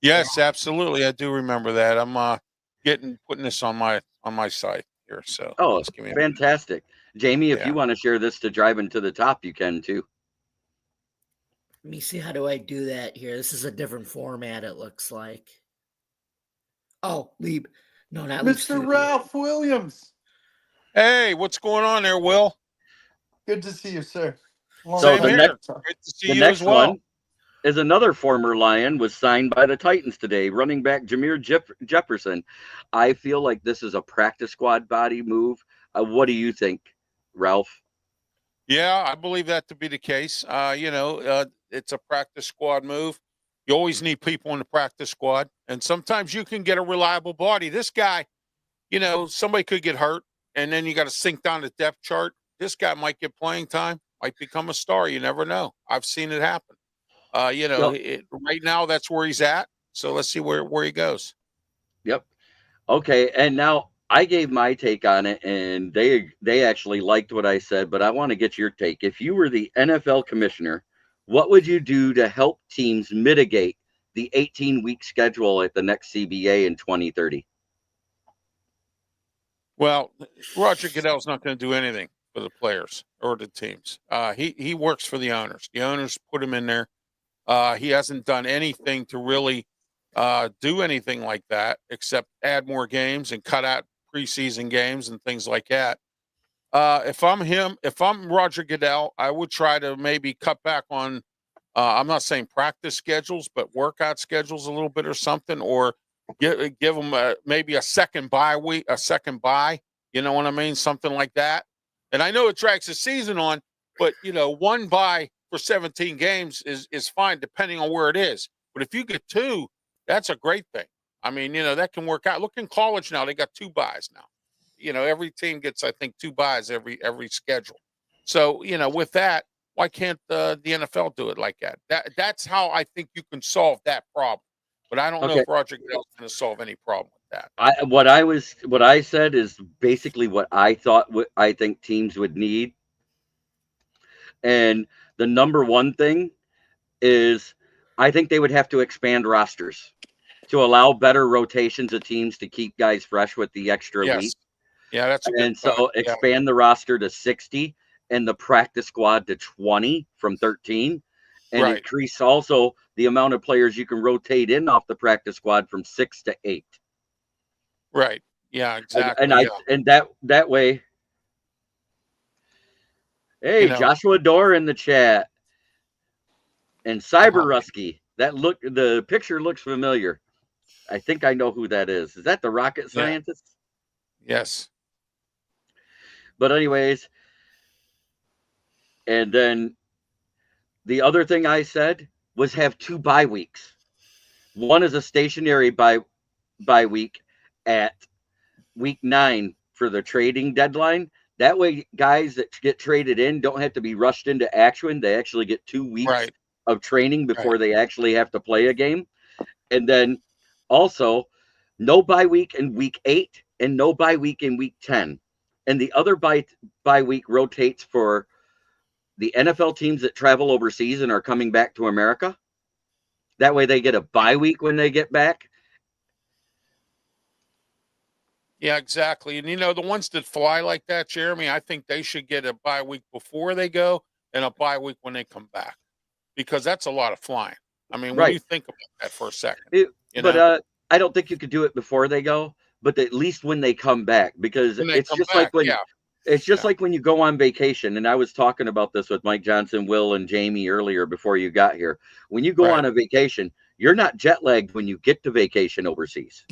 Yes, absolutely. I do remember that. I'm putting this on my site here. So
fantastic. Jamie, if you want to share this to Driving to the Top, you can too.
Let me see, how do I do that here? This is a different format, it looks like. Oh, Lieb. No, not
Mr. Ralph Williams.
Hey, what's going on there, Will?
Good to see you, sir.
So the next one is another former Lion, was signed by the Titans today, running back Jermar Jefferson. I feel like this is a practice squad body move. What do you think, Ralph?
Yeah, I believe that to be the case. It's a practice squad move. You always need people in the practice squad, and sometimes you can get a reliable body. This guy, somebody could get hurt, and then you got to sink down the depth chart. This guy might get playing time, might become a star. You never know. I've seen it happen. Right now that's where he's at. So let's see where he goes.
Yep. Okay. And now I gave my take on it, and they actually liked what I said, but I want to get your take. If you were the NFL commissioner, what would you do to help teams mitigate the 18-week schedule at the next CBA in 2030?
Well, Roger Goodell's not going to do anything for the players or the teams. He works for the owners. The owners put him in there. He hasn't done anything to really do anything like that except add more games and cut out preseason games and things like that. If I'm Roger Goodell, I would try to maybe cut back on, I'm not saying practice schedules, but workout schedules a little bit or something, or give them maybe a second bye week, you know what I mean? Something like that. And I know it drags the season on, but one bye for 17 games is fine depending on where it is. But if you get two, that's a great thing. I mean, that can work out. Look in college now, they got 2 byes now. Every team gets, I think, 2 byes every schedule. So, with that, why can't the NFL do it like that? That's how I think you can solve that problem. But I don't know if Roger Goodell's going to solve any problem with that.
What I said is basically what I think teams would need. And the number one thing is I think they would have to expand rosters to allow better rotations of teams to keep guys fresh with the extra week.
Yeah, that's a good
And so
point.
expand the roster to 60 and the practice squad to 20 from 13. And increase also the amount of players you can rotate in off the practice squad from 6 to 8.
Right. Yeah, exactly.
And that way. Hey, Joshua Dorr in the chat. And Cyber Rusky. The picture looks familiar. I think I know who that is. Is that the rocket scientist?
Yes.
But anyways, and then the other thing I said was have 2 bye weeks. One is a stationary bye week at week 9 for the trading deadline. That way, guys that get traded in don't have to be rushed into action. They actually get 2 weeks of training before they actually have to play a game. And then also, no bye week in week 8 and no bye week in week 10. And the other bye week rotates for the NFL teams that travel overseas and are coming back to America. That way they get a bye week when they get back.
Yeah, exactly. And, the ones that fly like that, Jeremy, I think they should get a bye week before they go and a bye week when they come back, because that's a lot of flying. I mean, when you think about that for a second.
I don't think you could do it before they go, but at least when they come back, because it's just like when it's just like when you go on vacation. And I was talking about this with Mike Johnson, Will, and Jamie earlier before you got here. When you go on a vacation, you're not jet lagged when you get to vacation overseas.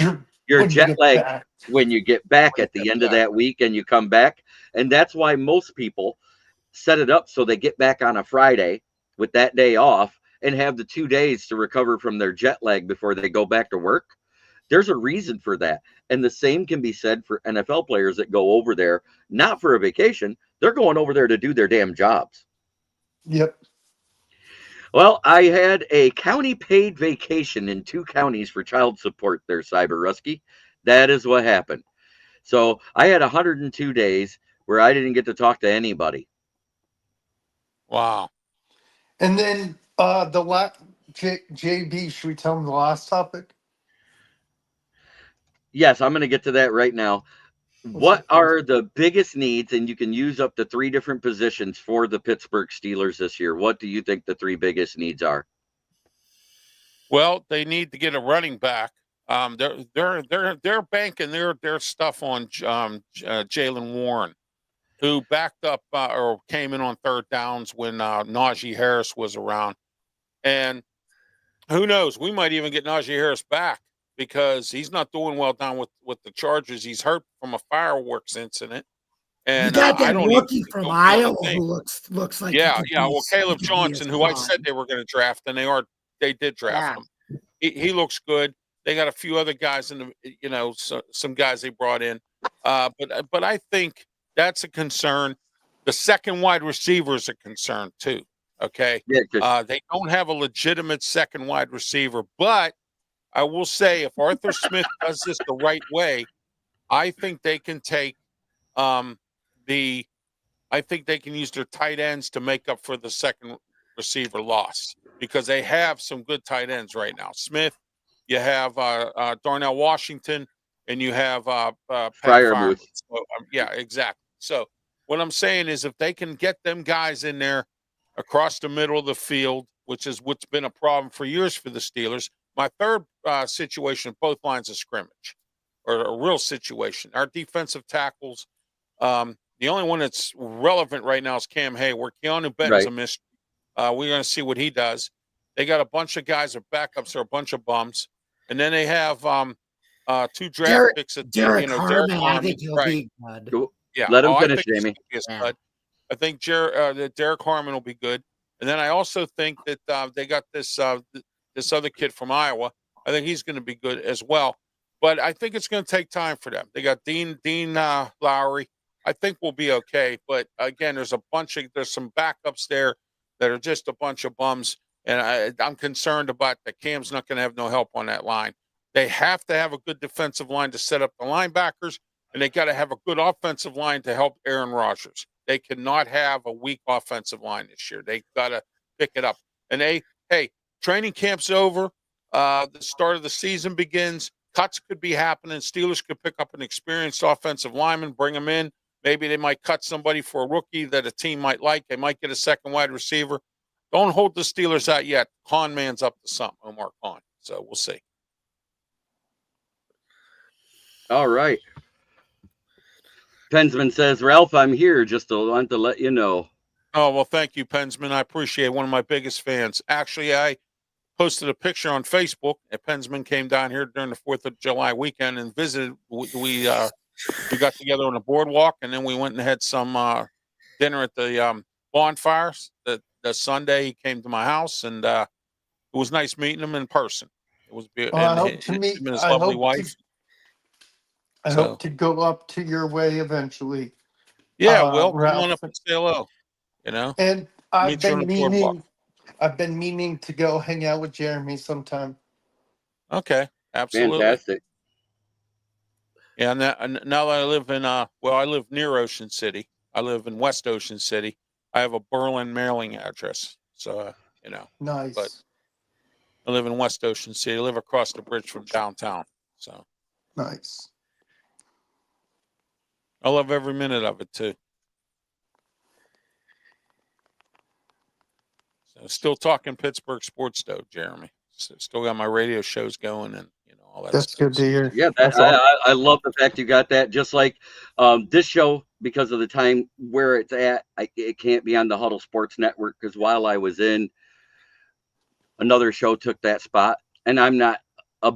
You're jet lagged when you get back at the end of that week and you come back. And that's why most people set it up so they get back on a Friday with that day off and have the 2 days to recover from their jet lag before they go back to work. There's a reason for that. And the same can be said for NFL players that go over there, not for a vacation. They're going over there to do their damn jobs.
Yep.
Well, I had a county paid vacation in 2 counties for child support there, Cyber Rusky. That is what happened. So I had 102 days where I didn't get to talk to anybody.
Wow. And then JB, should we tell him the last topic?
Yes, I'm going to get to that right now. What are the biggest needs, and you can use up to 3 different positions for the Pittsburgh Steelers this year? What do you think the 3 biggest needs are?
Well, they need to get a running back. They're banking their stuff on Jaylen Warren, who backed up or came in on 3rd downs when Najee Harris was around. And who knows? We might even get Najee Harris back, because he's not doing well down with the Chargers. He's hurt from a fireworks incident. And
you got that rookie from Iowa who looks like
Well, Caleb Johnson, who I said they were going to draft, and they are they did draft
Yeah.
him. He looks good. They got a few other guys in the, some guys they brought in. But I think that's a concern. The second wide receiver is a concern too. Okay.
Yeah, 'cause-
They don't have a legitimate second wide receiver, but I will say if Arthur Smith does this the right way, I think they can take I think they can use their tight ends to make up for the second receiver loss because they have some good tight ends right now. Smith, you have Darnell Washington, and you have Pat
Freiermuth.
So, yeah, exactly. So what I'm saying is if they can get them guys in there across the middle of the field, which is what's been a problem for years for the Steelers. My third situation, both lines of scrimmage, or a real situation. Our defensive tackles, the only one that's relevant right now is Cam Hayward. Keanu Benton's a mystery. We're going to see what he does. They got a bunch of guys that backups are a bunch of bums, and then they have two draft picks.
Derek Harmon, I think he'll be good.
Yeah,
Let him
I
finish,
think he's
Jamie.
gonna be a stud. I think that Derek Harmon will be good, and then I also think that they got this other kid from Iowa. I think he's going to be good as well. But I think it's going to take time for them. They got Dean Lowry. I think we'll be okay. But again, there's some backups there that are just a bunch of bums, and I'm concerned about that. Cam's not going to have no help on that line. They have to have a good defensive line to set up the linebackers, and they got to have a good offensive line to help Aaron Rodgers. They cannot have a weak offensive line this year. They got to pick it up. And training camp's over. The start of the season begins. Cuts could be happening. Steelers could pick up an experienced offensive lineman, bring him in. Maybe they might cut somebody for a rookie that a team might like. They might get a second wide receiver. Don't hold the Steelers out yet. Con man's up to something, Omar Khan. So we'll see.
All right. Pensman says, Ralph, I'm here just to want to let you know.
Oh, well, thank you, Pensman. I appreciate it. One of my biggest fans. Actually, I posted a picture on Facebook. Pensman came down here during the 4th of July weekend and visited. We got together on the boardwalk, and then we went and had some dinner at the bonfires. The Sunday he came to my house, and it was nice meeting him in person. It was beautiful.
I hope to meet
him and his lovely wife.
I hope to go up to your way eventually.
Yeah, Will,
Ralph.
come on up and say hello.
And I've
meet you on
been
the boardwalk.
meaning to go hang out with Jeremy sometime.
Okay, absolutely.
Fantastic.
Yeah, now that I live in I live near Ocean City. I live in West Ocean City. I have a Berlin mailing address, so
Nice.
But I live in West Ocean City. I live across the bridge from downtown. So
nice.
I love every minute of it too. So still talking Pittsburgh sports though, Jeremy. Still got my radio shows going and all that.
That's good to hear.
Yeah, I love the fact you got that. Just like this show, because of the time where it's at, it can't be on the Huddle Sports Network because while I was in, another show took that spot, and I'm not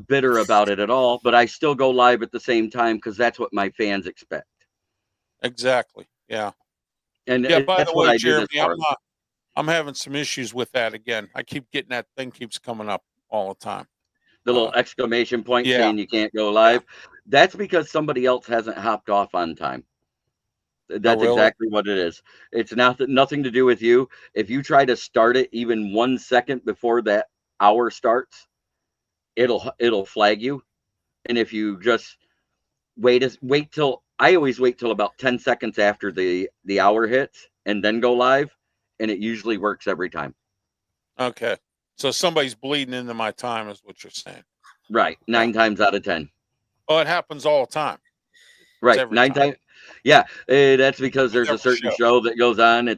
bitter about it at all. But I still go live at the same time because that's what my fans expect.
Exactly. Yeah.
And
yeah. By
that's
the
what
way,
I
Jeremy,
did
I'm having some issues with that again. I keep getting that thing keeps coming up all the time.
The little exclamation point
yeah.
saying you can't go live. Yeah. That's because somebody else hasn't hopped off on time. That's
really?
exactly what it is. It's nothing to do with you. If you try to start it even 1 second before that hour starts, it'll flag you. And if you just wait till I always wait till about 10 seconds after the hour hits and then go live, and it usually works every time.
Okay. So somebody's bleeding into my time is what you're saying.
Right. 9 times out of 10.
Oh, it happens all the time.
Right. 9 times. Yeah. That's because there's a certain show that goes on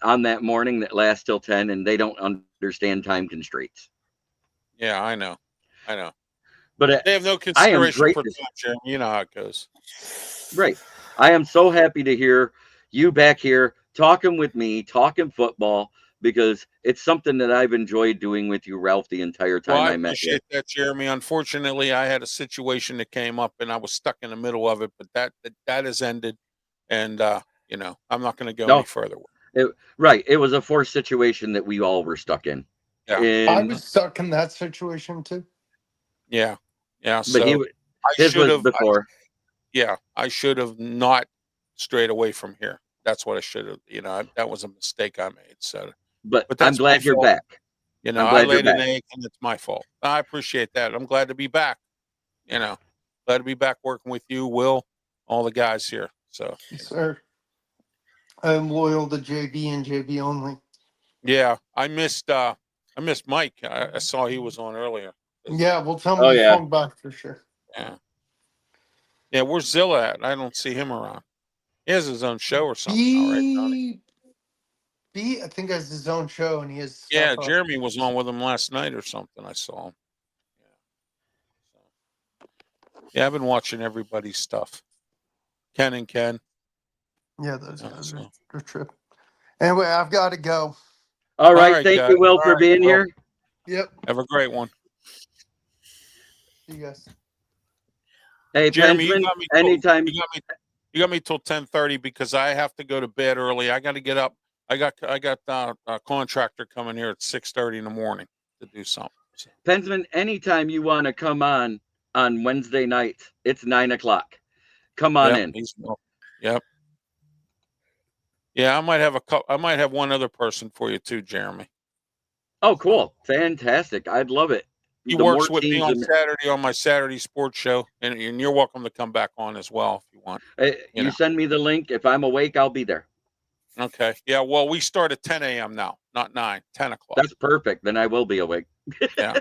on that morning that lasts till 10, and they don't understand time constraints.
Yeah, I know.
But
they have no consideration for time, Jeremy. You know how it goes.
Right. I am so happy to hear you back here talking with me, talking football, because it's something that I've enjoyed doing with you, Ralph, the entire time I met you.
I appreciate that, Jeremy. Unfortunately, I had a situation that came up, and I was stuck in the middle of it, but that has ended, and I'm not going to go any further.
Right. It was a forced situation that we all were stuck in.
Yeah.
I
And
was stuck in that situation too.
Yeah. Yeah.
but
So I
his
should
was
have.
before.
I should have not strayed away from here. That's what I should have. That was a mistake I made. So,
But
but
I'm
that's my
glad you're
fault.
back. I'm
I
glad you're
laid an
back.
egg, and it's my fault. I appreciate that. I'm glad to be back. Glad to be back working with you, Will, all the guys here. So,
Yes, sir. I'm loyal to JB and JB only.
yeah, I missed Mike. I saw he was on earlier.
Yeah, well, tell
Oh
me
yeah.
phone back for sure.
Yeah. Yeah, where's Zilla at? I don't see him around. He has his own show or something, all right, Johnny?
I think has his own show and he has stuff
Yeah,
up.
Jeremy was on with him last night or something. I saw him. Yeah, I've been watching everybody's stuff. Ken and Ken.
Yeah, those guys
So.
are tripping. Anyway, I've got to go.
All right.
right,
Thank
guys.
you, Will,
All
for
right,
being
Will.
here.
Yep.
Have a great one.
See you guys.
Hey,
Jeremy,
Pensman,
you got me.
anytime.
You got me till 10:30 because I have to go to bed early. I got to get up. I got a contractor coming here at 6:30 in the morning to do something. So.
Pensman, anytime you want to come on Wednesday nights, it's 9:00. Come on in.
Yep. Yeah, I might have one other person for you too, Jeremy.
Oh, cool. Fantastic. I'd love it.
He
The
works
more
with me
teams
on
in-
Saturday on my Saturday sports show, and you're welcome to come back on as well if you want.
You send me the link. If I'm awake, I'll be there.
Okay. Yeah. Well, we start at 10 a.m. now, not 9, 10 o'clock.
That's perfect. Then I will be awake.
Yeah,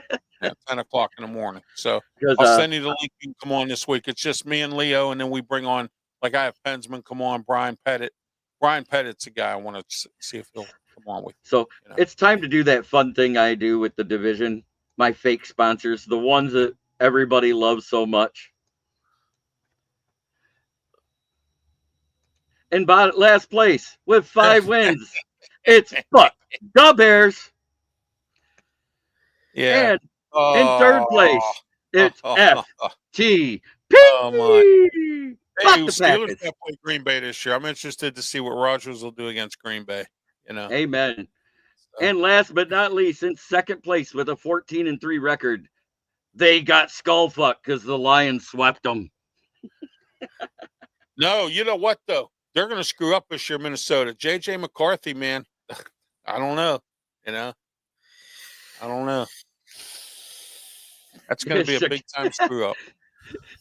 10 o'clock in the morning. So
Because,
I'll send you the link. You can come on this week. It's just me and Leo, and then we bring on, like I have Pensman come on, Brian Pettit. Brian Pettit's a guy I want to see if he'll come on with.
So it's time to do that fun thing I do with the division. My fake sponsors, the ones that everybody loves so much. And last place with 5 wins, it's the Bears.
Yeah.
And in third place, it's FTP.
Oh my.
Fuck
Hey,
the
Steelers
Packers.
got to play Green Bay this year. I'm interested to see what Rodgers will do against Green Bay.
Amen.
So.
And last but not least, in second place with a 14-3 record, they got skull fucked because the Lions swept them.
No, you know what though? They're going to screw up this year, Minnesota. JJ McCarthy, man. I don't know. I don't know. That's going to be a big time screw up.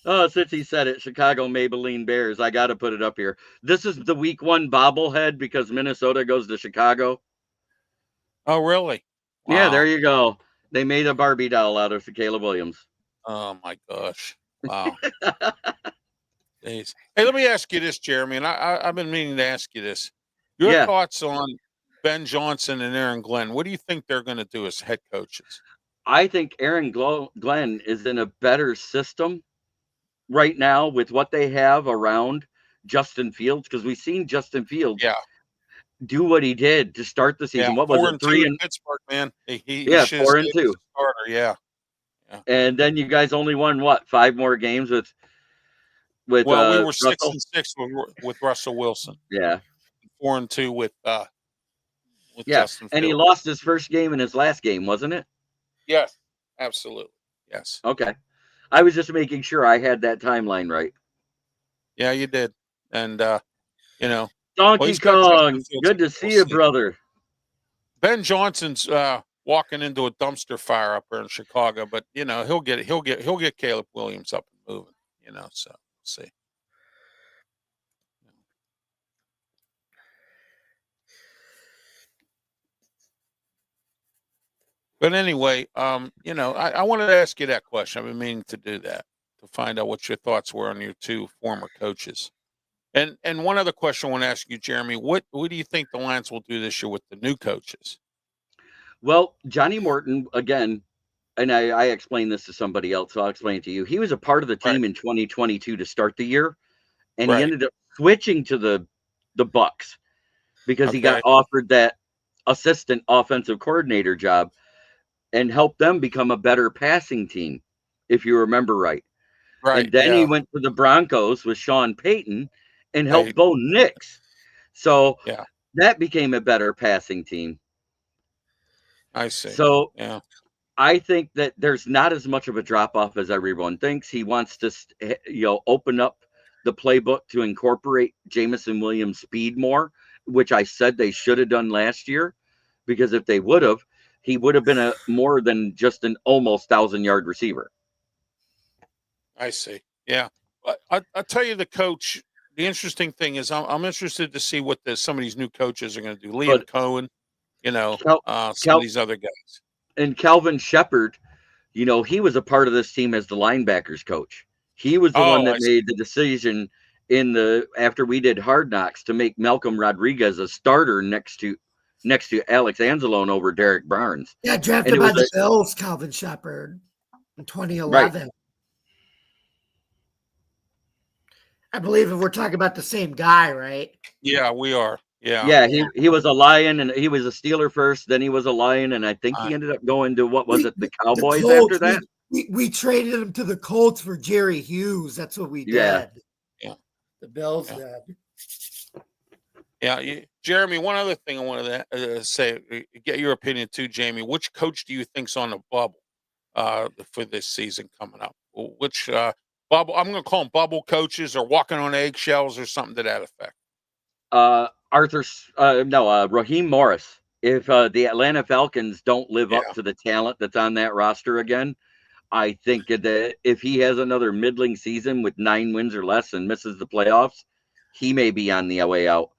Oh, since he said it, Chicago Maybelline Bears. I got to put it up here. This is the week 1 bobblehead because Minnesota goes to Chicago.
Oh, really? Wow.
Yeah, there you go. They made a Barbie doll out of Caleb Williams.
Oh, my gosh. Wow. Jeez. Hey, let me ask you this, Jeremy, and I've been meaning to ask you this. Your thoughts on Ben Johnson and Aaron Glenn. What do you think they're going to do as head coaches?
I think Aaron Glenn is in a better system right now with what they have around Justin Fields, because we've seen Justin Fields do what he did to start the season. What was it?
4-2 in Pittsburgh, man. He
4-2.
Starter, yeah.
And then you guys only won 5 more games with
we were
Russell?
6-6 with Russell Wilson.
Yeah.
4-2 with Justin
and
Fields.
he lost his first game in his last game, wasn't it?
Yes, absolutely. Yes.
Okay. I was just making sure I had that timeline right.
Yeah, you did. And
Donkey Kong, good to see you, brother.
Ben Johnson's walking into a dumpster fire up here in Chicago, but he'll get Caleb Williams up and moving. So we'll see. But anyway, I wanted to ask you that question. I've been meaning to do that, to find out what your thoughts were on your 2 former coaches. And one other question I want to ask you, Jeremy, what do you think the Lions will do this year with the new coaches?
Well, Johnny Morton, again, and I explained this to somebody else, so I'll explain it to you. He was a part of the team in 2022 to start the year, and he ended up switching to the Bucks because he got offered that assistant offensive coordinator job and helped them become a better passing team, if you remember right. And then he went to the Broncos with Sean Payton and helped Bo Nix. So that became a better passing team.
I see.
So
Yeah.
I think that there's not as much of a drop off as everyone thinks. He wants to, open up the playbook to incorporate Jamison Williams' speed more, which I said they should have done last year, because if they would have, he would have been a more than just an almost 1,000-yard receiver.
I see. Yeah. I'll tell you, the coach. The interesting thing is, I'm interested to see what some of these new coaches are going to do. Liam
But
Cohen,
Cal,
some of
Cal
these other guys.
and Calvin Shepard, he was a part of this team as the linebackers coach. He was the one
Oh,
that
I see.
made the decision after we did Hard Knocks to make Malcolm Rodriguez a starter next to Alex Anzalone over Derek Barnes.
Yeah,
And
drafted
it
by
was
the Bills, Calvin Shepard, in
right.
2011. I believe if we're talking about the same guy, right?
Yeah, we are. Yeah.
Yeah,
Yeah.
he was a Lion, and he was a Steeler first, then he was a Lion, and I think he
I,
ended up going to, what was
We
it, the
the
Cowboys after
Colts.
that?
We traded him to the Colts for Jerry Hughes. That's what we
Yeah.
did.
yeah.
The Bills
Yeah.
did.
Yeah. Jeremy, one other thing I wanted to say, get your opinion too, Jamie. Which coach do you think's on the bubble for this season coming up? Which bubble? I'm going to call them bubble coaches, or walking on eggshells, or something to that effect.
Raheem Morris. If the Atlanta Falcons don't live up
Yeah.
to the talent that's on that roster again, I think that if he has another middling season with 9 wins or less and misses the playoffs, he may be on the way out.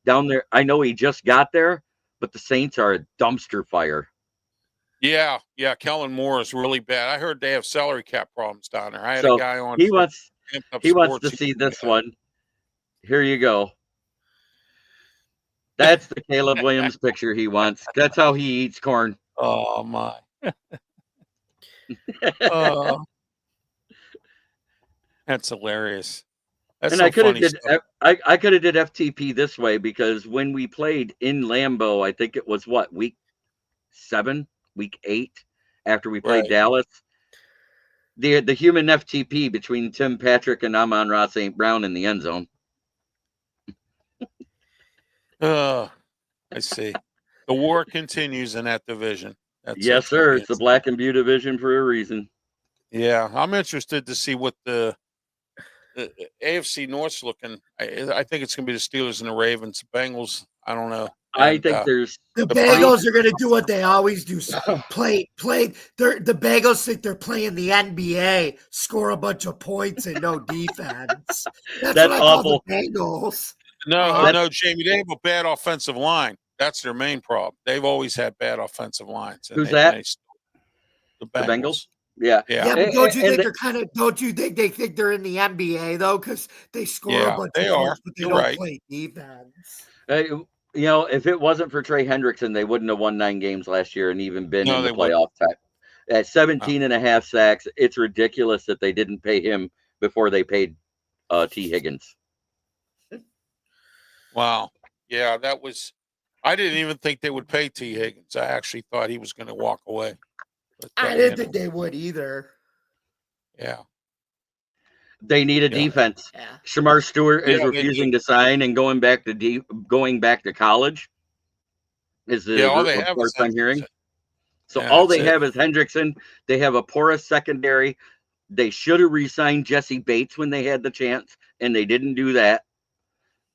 Down there, I know he just got there, but the Saints are a dumpster fire.
Yeah. Kellen Moore is really bad. I heard they have salary cap problems down there. I had a
So
guy on
he
from
wants
Amped Up
he wants
Sports.
to see this one. Here you go. That's the Caleb Williams picture he wants. That's how he eats corn.
Oh my. Oh, that's hilarious. That's
And
some
I could have
funny
did
stuff.
I could have did FTP this way, because when we played in Lambeau, I think it was week 7, week 8, after we played
Right.
Dallas. The human FTP between Tim Patrick and Amon-Ra St. Brown in the end zone.
I see. The war continues in that division.
Yes, sir. It's the Black and Blue division for a reason.
Yeah, I'm interested to see what the AFC North's looking. I think it's going to be the Steelers and the Ravens. The Bengals, I don't know.
I think there's
The
The
Bengals are going to do what they always do: play. The Bengals think they're playing the NBA, score a bunch of points and no defense. That's
That's
what I
awful.
call the Bengals.
No, Jamie, they have a bad offensive line. That's their main problem. They've always had bad offensive lines.
Who's that?
The
The
Bengals.
Bengals? Yeah.
Yeah, but don't you think they're kind of? Don't you think they think they're in the NBA though? Because they score a bunch of points, but they
You're
don't
right.
play defense.
If it wasn't for Trey Hendrickson, they wouldn't have won 9 games last year and even been in the
they wouldn't.
playoff time. At 17 and a half sacks, it's ridiculous that they didn't pay him before they paid T. Higgins.
Wow. Yeah, that was. I didn't even think they would pay T. Higgins. I actually thought he was going to walk away. But,
I didn't think they would either.
Yeah.
They need a defense.
Yeah.
Shamar Stewart is
Yeah, they
refusing to sign and going back to college. Is the
all they have
reports
is
I'm hearing.
Hendrickson.
So
Yeah,
all
that's
they
it.
have is Hendrickson. They have a porous secondary. They should have re-signed Jesse Bates when they had the chance, and they didn't do that.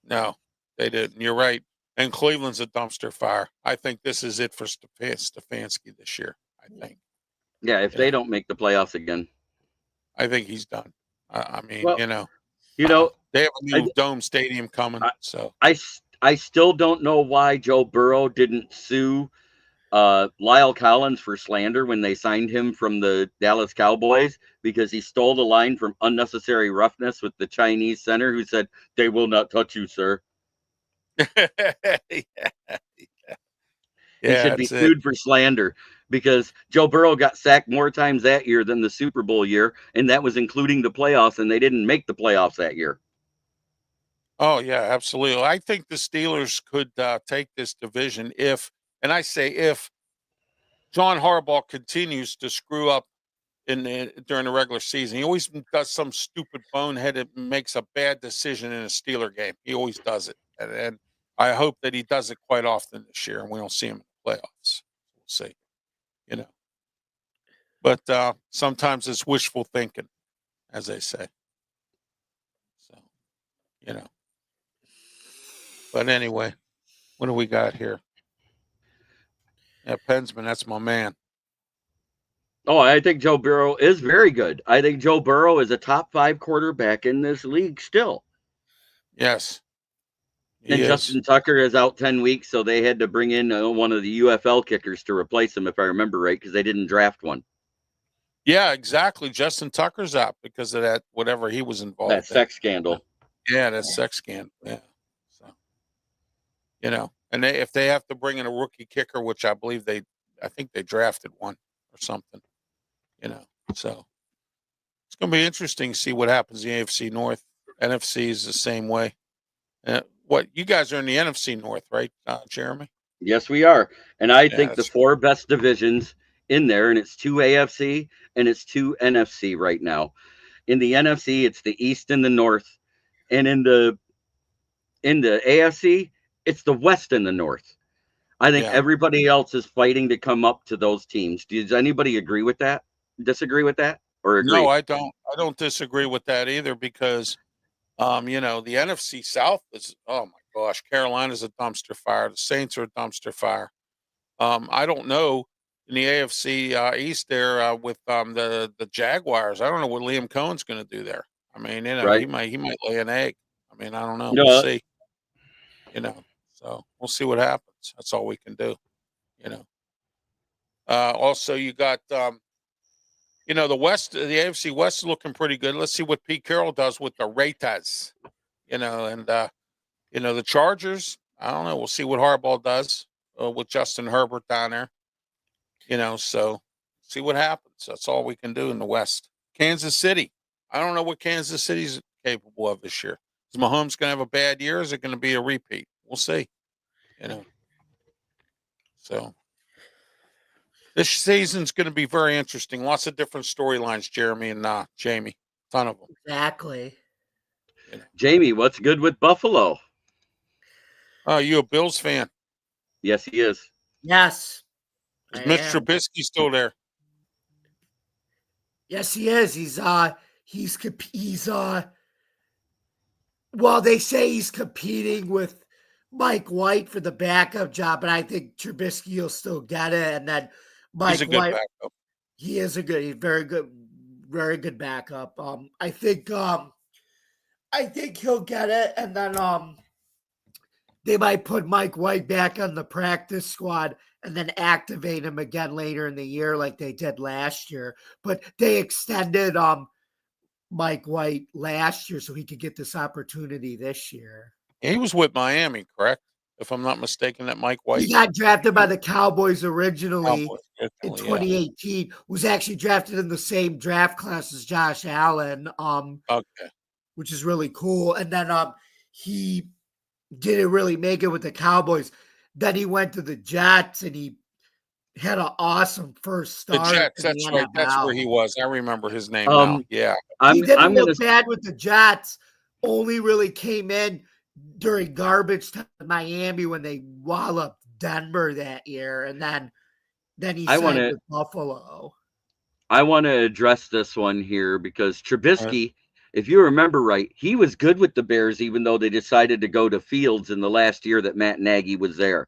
No, they didn't. You're right. And Cleveland's a dumpster fire. I think this is it for Stefanski this year. I think.
Yeah, if they don't make the playoffs again.
I think he's done. I mean,
Well,
they have a new dome stadium coming. So
I still don't know why Joe Burrow didn't sue Lyle Collins for slander when they signed him from the Dallas Cowboys, because he stole the line from Unnecessary Roughness with the Chinese center who said, "They will not touch you, sir." He should be sued for slander, because Joe Burrow got sacked more times that year than the Super Bowl year, and that was including the playoffs, and they didn't make the playoffs that year.
Oh, yeah, absolutely. I think the Steelers could take this division if John Harbaugh continues to screw up during the regular season. He always does some stupid boneheaded, makes a bad decision in a Steeler game. He always does it. And I hope that he does it quite often this year, and we don't see him in the playoffs. see, you know. But sometimes it's wishful thinking, as they say. So, you know. But anyway, what do we got here? Yeah, Pensman, that's my man.
Oh, I think Joe Burrow is very good. I think Joe Burrow is a top 5 quarterback in this league still.
Yes, he
And
is.
Justin Tucker is out 10 weeks, so they had to bring in one of the UFL kickers to replace him, if I remember right, because they didn't draft one.
Yeah, exactly. Justin Tucker's out because of that, whatever he was involved
That
in.
sex scandal.
Yeah, that sex scandal. Yeah. So, you know, and if they have to bring in a rookie kicker, which I think they drafted one or something, you know, so it's going to be interesting to see what happens in the AFC North. NFC is the same way. What you guys are in the NFC North, right, Jeremy?
Yes, we are. And I
Yeah,
think the 4 best divisions in there, and it's 2 AFC and it's 2 NFC right now. In the NFC, it's the East and the North. And in the AFC, it's the West and the North. I think
yeah.
everybody else is fighting to come up to those teams. Does anybody agree with that? Disagree with that? Or agree?
No, I don't. I don't disagree with that either because, you know, the NFC South is, oh my gosh, Carolina's a dumpster fire. The Saints are a dumpster fire. I don't know in the AFC East there with the Jaguars. I don't know what Liam Cohen's going to do there. I mean, you know,
Right?
he might lay an egg. I mean, I don't know.
You
We'll
know,
see. You know, so we'll see what happens. That's all we can do. You know. Also, you got you know, the AFC West is looking pretty good. Let's see what Pete Carroll does with the Raiders. You know, and you know the Chargers. I don't know. We'll see what Harbaugh does with Justin Herbert down there. You know, so see what happens. That's all we can do in the West. Kansas City. I don't know what Kansas City's capable of this year. Is Mahomes going to have a bad year? Or is it going to be a repeat? We'll see. You know, so this season's going to be very interesting. Lots of different storylines, Jeremy and Jamie. Ton of them.
Exactly.
You know.
Jamie, what's good with Buffalo?
Oh, you a Bills fan?
Yes, he is.
Yes.
Is
I
Mitch
am.
Trubisky still there?
Yes, he is. Well, they say he's competing with Mike White for the backup job, but I think Trubisky will still get it. And then
He's a
Mike
good
White,
backup.
he's very good backup. I think he'll get it, and then they might put Mike White back on the practice squad and then activate him again later in the year like they did last year. But they extended Mike White last year so he could get this opportunity this year.
He was with Miami, correct? If I'm not mistaken, that Mike White.
He got drafted by the Cowboys originally in
Yeah.
2018. Was actually drafted in the same draft class as Josh Allen,
Okay.
which is really cool. And then he didn't really make it with the Cowboys. Then he went to the Jets and he had an awesome first
The
start.
Jets, that's right. That's where he was. I remember his name now. Yeah.
He didn't look bad with the Jets. Only really came in during garbage time in Miami when they walloped Denver that year. And then he signed with Buffalo.
I want to address this one here because Trubisky, if you remember right, he was good with the Bears, even though they decided to go to Fields in the last year that Matt Nagy was there.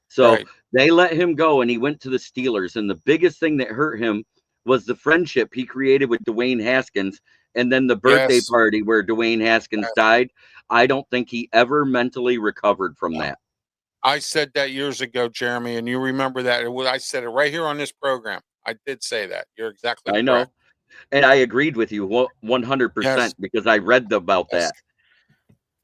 So they let him go and he went to the Steelers. And the biggest thing that hurt him was the friendship he created with Dwayne Haskins and then the birthday party where Dwayne Haskins died. I don't think he ever mentally recovered from that.
I said that years ago, Jeremy, and you remember that. I said it right here on this program. I did say that. You're exactly correct.
I know. And I agreed with you 100% because I read about that.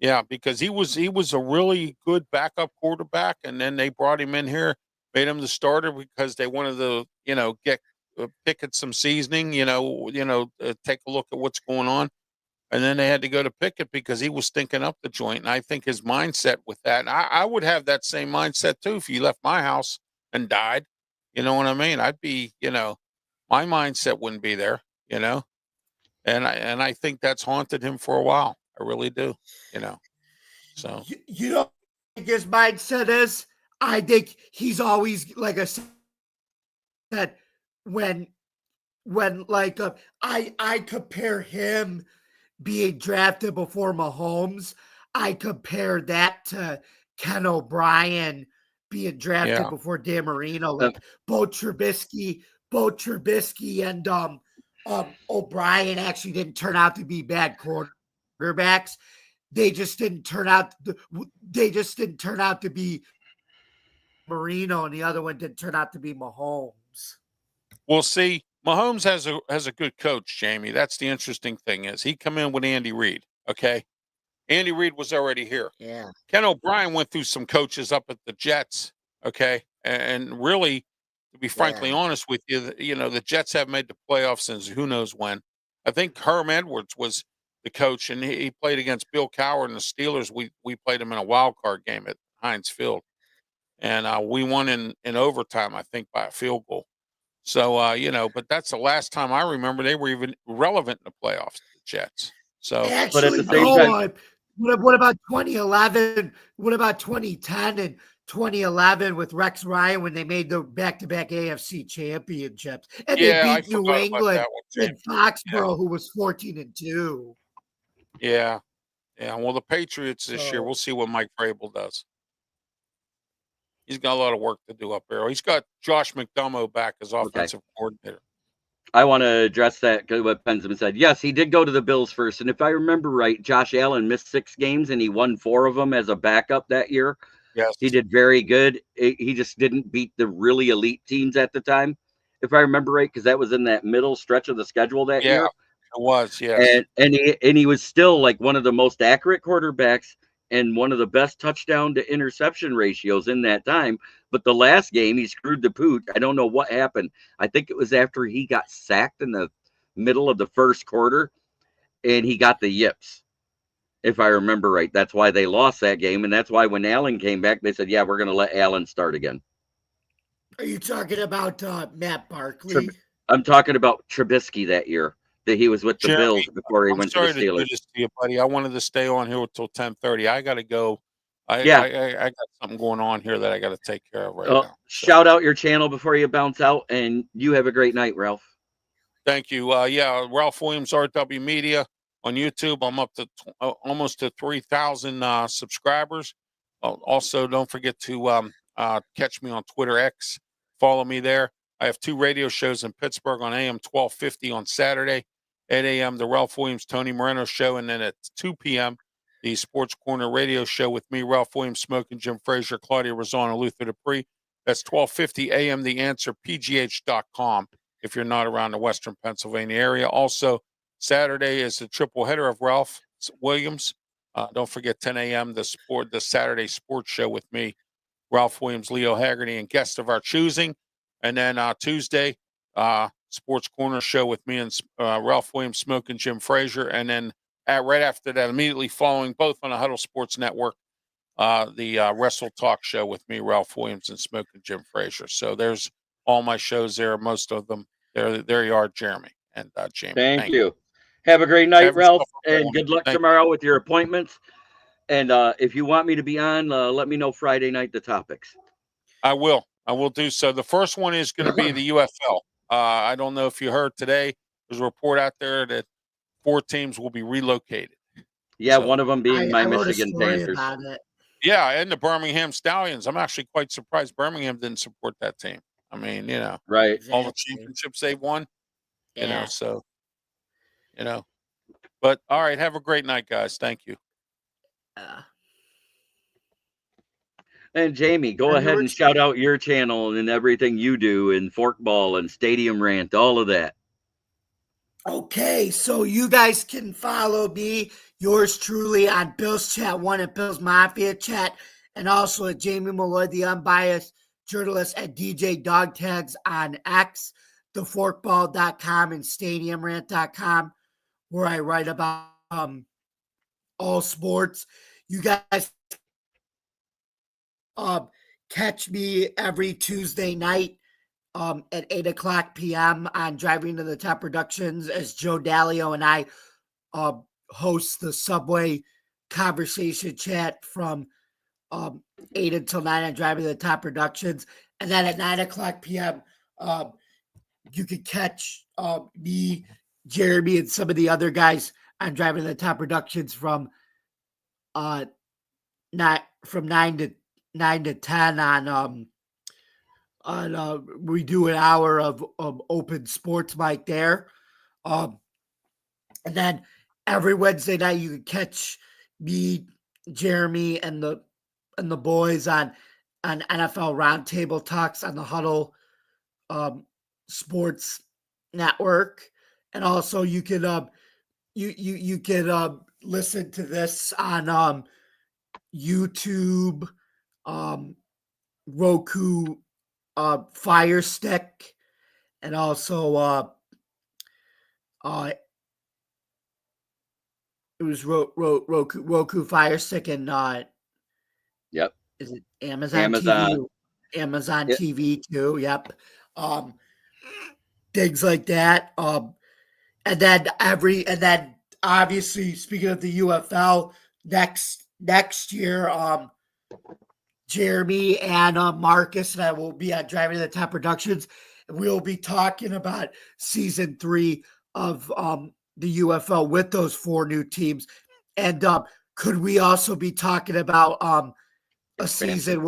Yeah, because he was a really good backup quarterback, and then they brought him in here, made him the starter because they wanted to, you know, get Pickett some seasoning, take a look at what's going on, and then they had to go to Pickett because he was stinking up the joint. And I think his mindset with that, and I would have that same mindset too if you left my house and died. You know what I mean? I'd be, my mindset wouldn't be there, and I think that's haunted him for a while. I really do, So
you know what his mindset is? I think he's always, like I said, that when like I compare him being drafted before Mahomes, I compare that to Ken O'Brien being drafted
Yeah.
before Dan Marino. Like both Trubisky and O'Brien actually didn't turn out to be bad quarterbacks. They just didn't turn out to be Marino, and the other one didn't turn out to be Mahomes.
We'll see. Mahomes has a good coach, Jamie. That's the interesting thing is he come in with Andy Reid. Okay. Andy Reid was already here.
Yeah.
Ken O'Brien went through some coaches up at the Jets. Okay. And really, to be frankly honest with you, the Jets have made the playoffs since who knows when. I think Herm Edwards was the coach, and he played against Bill Cowher and the Steelers. We played him in a wild card game at Heinz Field, and we won in overtime, I think, by a field goal. So but that's the last time I remember they were even relevant in the playoffs, the Jets. So,
but at
Actually,
the same time,
what about 2011? What about 2010 and 2011 with Rex Ryan when they made the back-to-back AFC championships and they
I
beat New
forgot about
England
that one,
in Foxborough, who was 14-2.
Yeah. Well, the Patriots this year,
So-
we'll see what Mike Vrabel does. He's got a lot of work to do up there. He's got Josh McDonough back as offensive coordinator.
I want to address that because what Benjamin said. Yes, he did go to the Bills first, and if I remember right, Josh Allen missed 6 games and he won 4 of them as a backup that year.
Yes,
he did very good. He just didn't beat the really elite teams at the time, if I remember right, because that was in that middle stretch of the schedule that year.
It was, yes.
And he was still like one of the most accurate quarterbacks and one of the best touchdown to interception ratios in that time. But the last game, he screwed the pooch. I don't know what happened. I think it was after he got sacked in the middle of the first quarter, and he got the yips, if I remember right. That's why they lost that game, and that's why when Allen came back, they said, yeah, we're going to let Allen start again.
Are you talking about Matt Barkley?
I'm talking about Trubisky that year. That he was with the Bills before he went to the Steelers.
I'm sorry to do this to you, buddy. I wanted to stay on here until 10:30. I got to go. I got something going on here that I got to take care of right now. So.
Shout out your channel before you bounce out, and you have a great night, Ralph.
Thank you. Ralph Williams, RW Media on YouTube. I'm up to almost to 3,000 subscribers. Also, don't forget to catch me on Twitter X. Follow me there. I have 2 radio shows in Pittsburgh on AM 1250 on Saturday, 8 a.m. the Ralph Williams, Tony Moreno show, and then at 2 p.m. the Sports Corner radio show with me, Ralph Williams, Smoking Jim Frazier, Claudia Rosano, Luther Dupree. That's 1250 a.m. The Answer, pgh.com if you're not around the Western Pennsylvania area. Also, Saturday is the triple header of Ralph Williams. Don't forget 10 a.m. the Saturday sports show with me, Ralph Williams, Leo Haggerty, and guest of our choosing. And then Tuesday, Sports Corner show with me and Ralph Williams, Smoking Jim Frazier. And then right after that, immediately following, both on the Huddle Sports Network, the Wrestle Talk show with me, Ralph Williams, and Smoking Jim Frazier. So there's all my shows there, most of them. There you are, Jeremy and Jamie.
Thank you. Have a great night, Ralph, and good luck tomorrow with your appointments. And if you want me to be on, let me know Friday night the topics.
I will do so. The first one is going to be the UFL. I don't know if you heard today, there's a report out there that 4 teams will be relocated.
Yeah, so, one of them being my Michigan Panthers.
Yeah, and the Birmingham Stallions. I'm actually quite surprised Birmingham didn't support that team. I mean,
right,
all the championships they've won, so, But, all right, have a great night, guys. Thank you.
And Jamie, go ahead and shout out your channel and everything you do in Forkball and Stadium Rant, all of that.
Okay, so you guys can follow me, yours truly, on Bill's Chat 1 and Bill's Mafia Chat, and also at Jamie Malloy, the unbiased journalist at DJ Dog Tags on X, theforkball.com, and stadiumrant.com, where I write about all sports. You guys catch me every Tuesday night at 8 o'clock p.m. on Driving to the Top Productions as Joe Dalio and I host the Subway Conversation Chat from 8 until 9 on Driving to the Top Productions. And then at 9 o'clock p.m., You could catch me, Jeremy, and some of the other guys on Driving to the Top Productions from 9 to 10 on we do an hour of open sports mic there. And then every Wednesday night you can catch me, Jeremy, and the boys on NFL Roundtable Talks on the Huddle Sports Network. And also you can you can listen to this on YouTube, Roku, Fire Stick, and also it was Roku Fire Stick and
Yep.
Is it Amazon TV? Amazon
Yep.
TV too. Yep. Things like that. And then obviously speaking of the UFL next year, Jeremy and Marcus and I will be on Driving to the Top Productions, and we'll be talking about season 3 of the UFL with those 4 new teams. And could we also be talking about a season,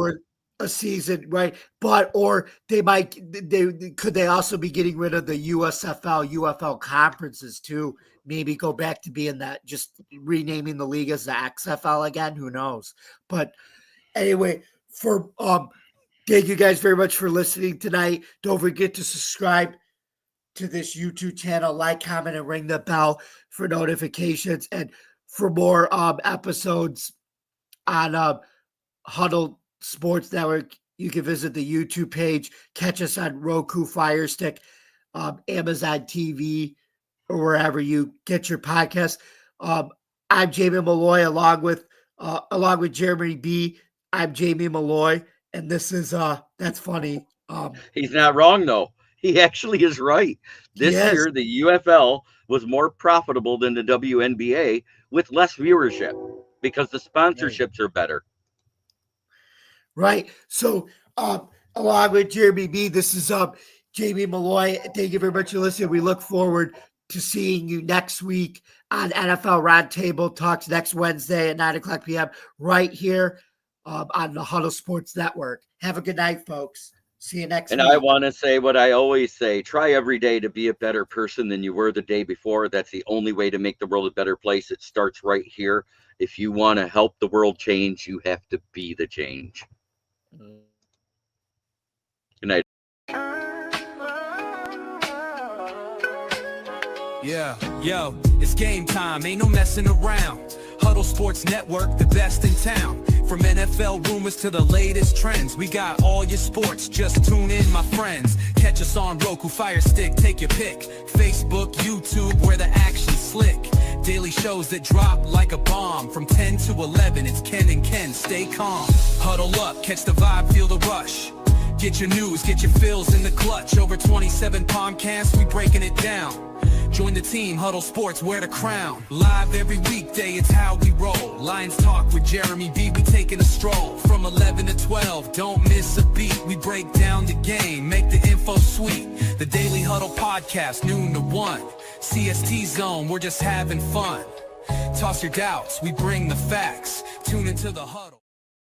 right? But or they also be getting rid of the USFL conferences too? Maybe go back to being that, just renaming the league as the XFL again. Who knows? But anyway, thank you guys very much for listening tonight. Don't forget to subscribe to this YouTube channel, like, comment, and ring the bell for notifications. And for more episodes on Huddle Sports Network, you can visit the YouTube page. Catch us on Roku, Fire Stick, Amazon TV, or wherever you get your podcast. I'm Jamie Malloy, along with Jeremy B. I'm Jamie Malloy, and this is that's funny.
He's not wrong though. He actually is right. This year, the UFL was more profitable than the WNBA with less viewership because the sponsorships are better.
Right. So, along with Jeremy B, this is Jamie Malloy. Thank you very much for listening. We look forward to seeing you next week on NFL Roundtable Talks next Wednesday at 9:00 p.m. right here on the Huddle Sports Network. Have a good night, folks. See you next week.
And I want to say what I always say: try every day to be a better person than you were the day before. That's the only way to make the world a better place. It starts right here. If you want to help the world change, you have to be the change. Good night.
Yeah, yo, it's game time, ain't no messing around. Huddle Sports Network, the best in town. From NFL rumors to the latest trends, we got all your sports, just tune in, my friends. Catch us on Roku, Fire Stick, take your pick. Facebook, YouTube, where the action's slick. Daily shows that drop like a bomb. From 10 to 11, it's Ken and Ken, stay calm. Huddle up, catch the vibe, feel the rush. Get your news, get your fills in the clutch. Over 27 podcasts, we breaking it down. Join the team, Huddle Sports, wear the crown. Live every weekday, it's how we roll. Lions Talk with Jeremy B, we taking a stroll. From 11 to 12, don't miss a beat. We break down the game, make the info sweet. The Daily Huddle Podcast, noon to 1. CST Zone, we're just having fun. Toss your doubts, we bring the facts. Tune into the Huddle.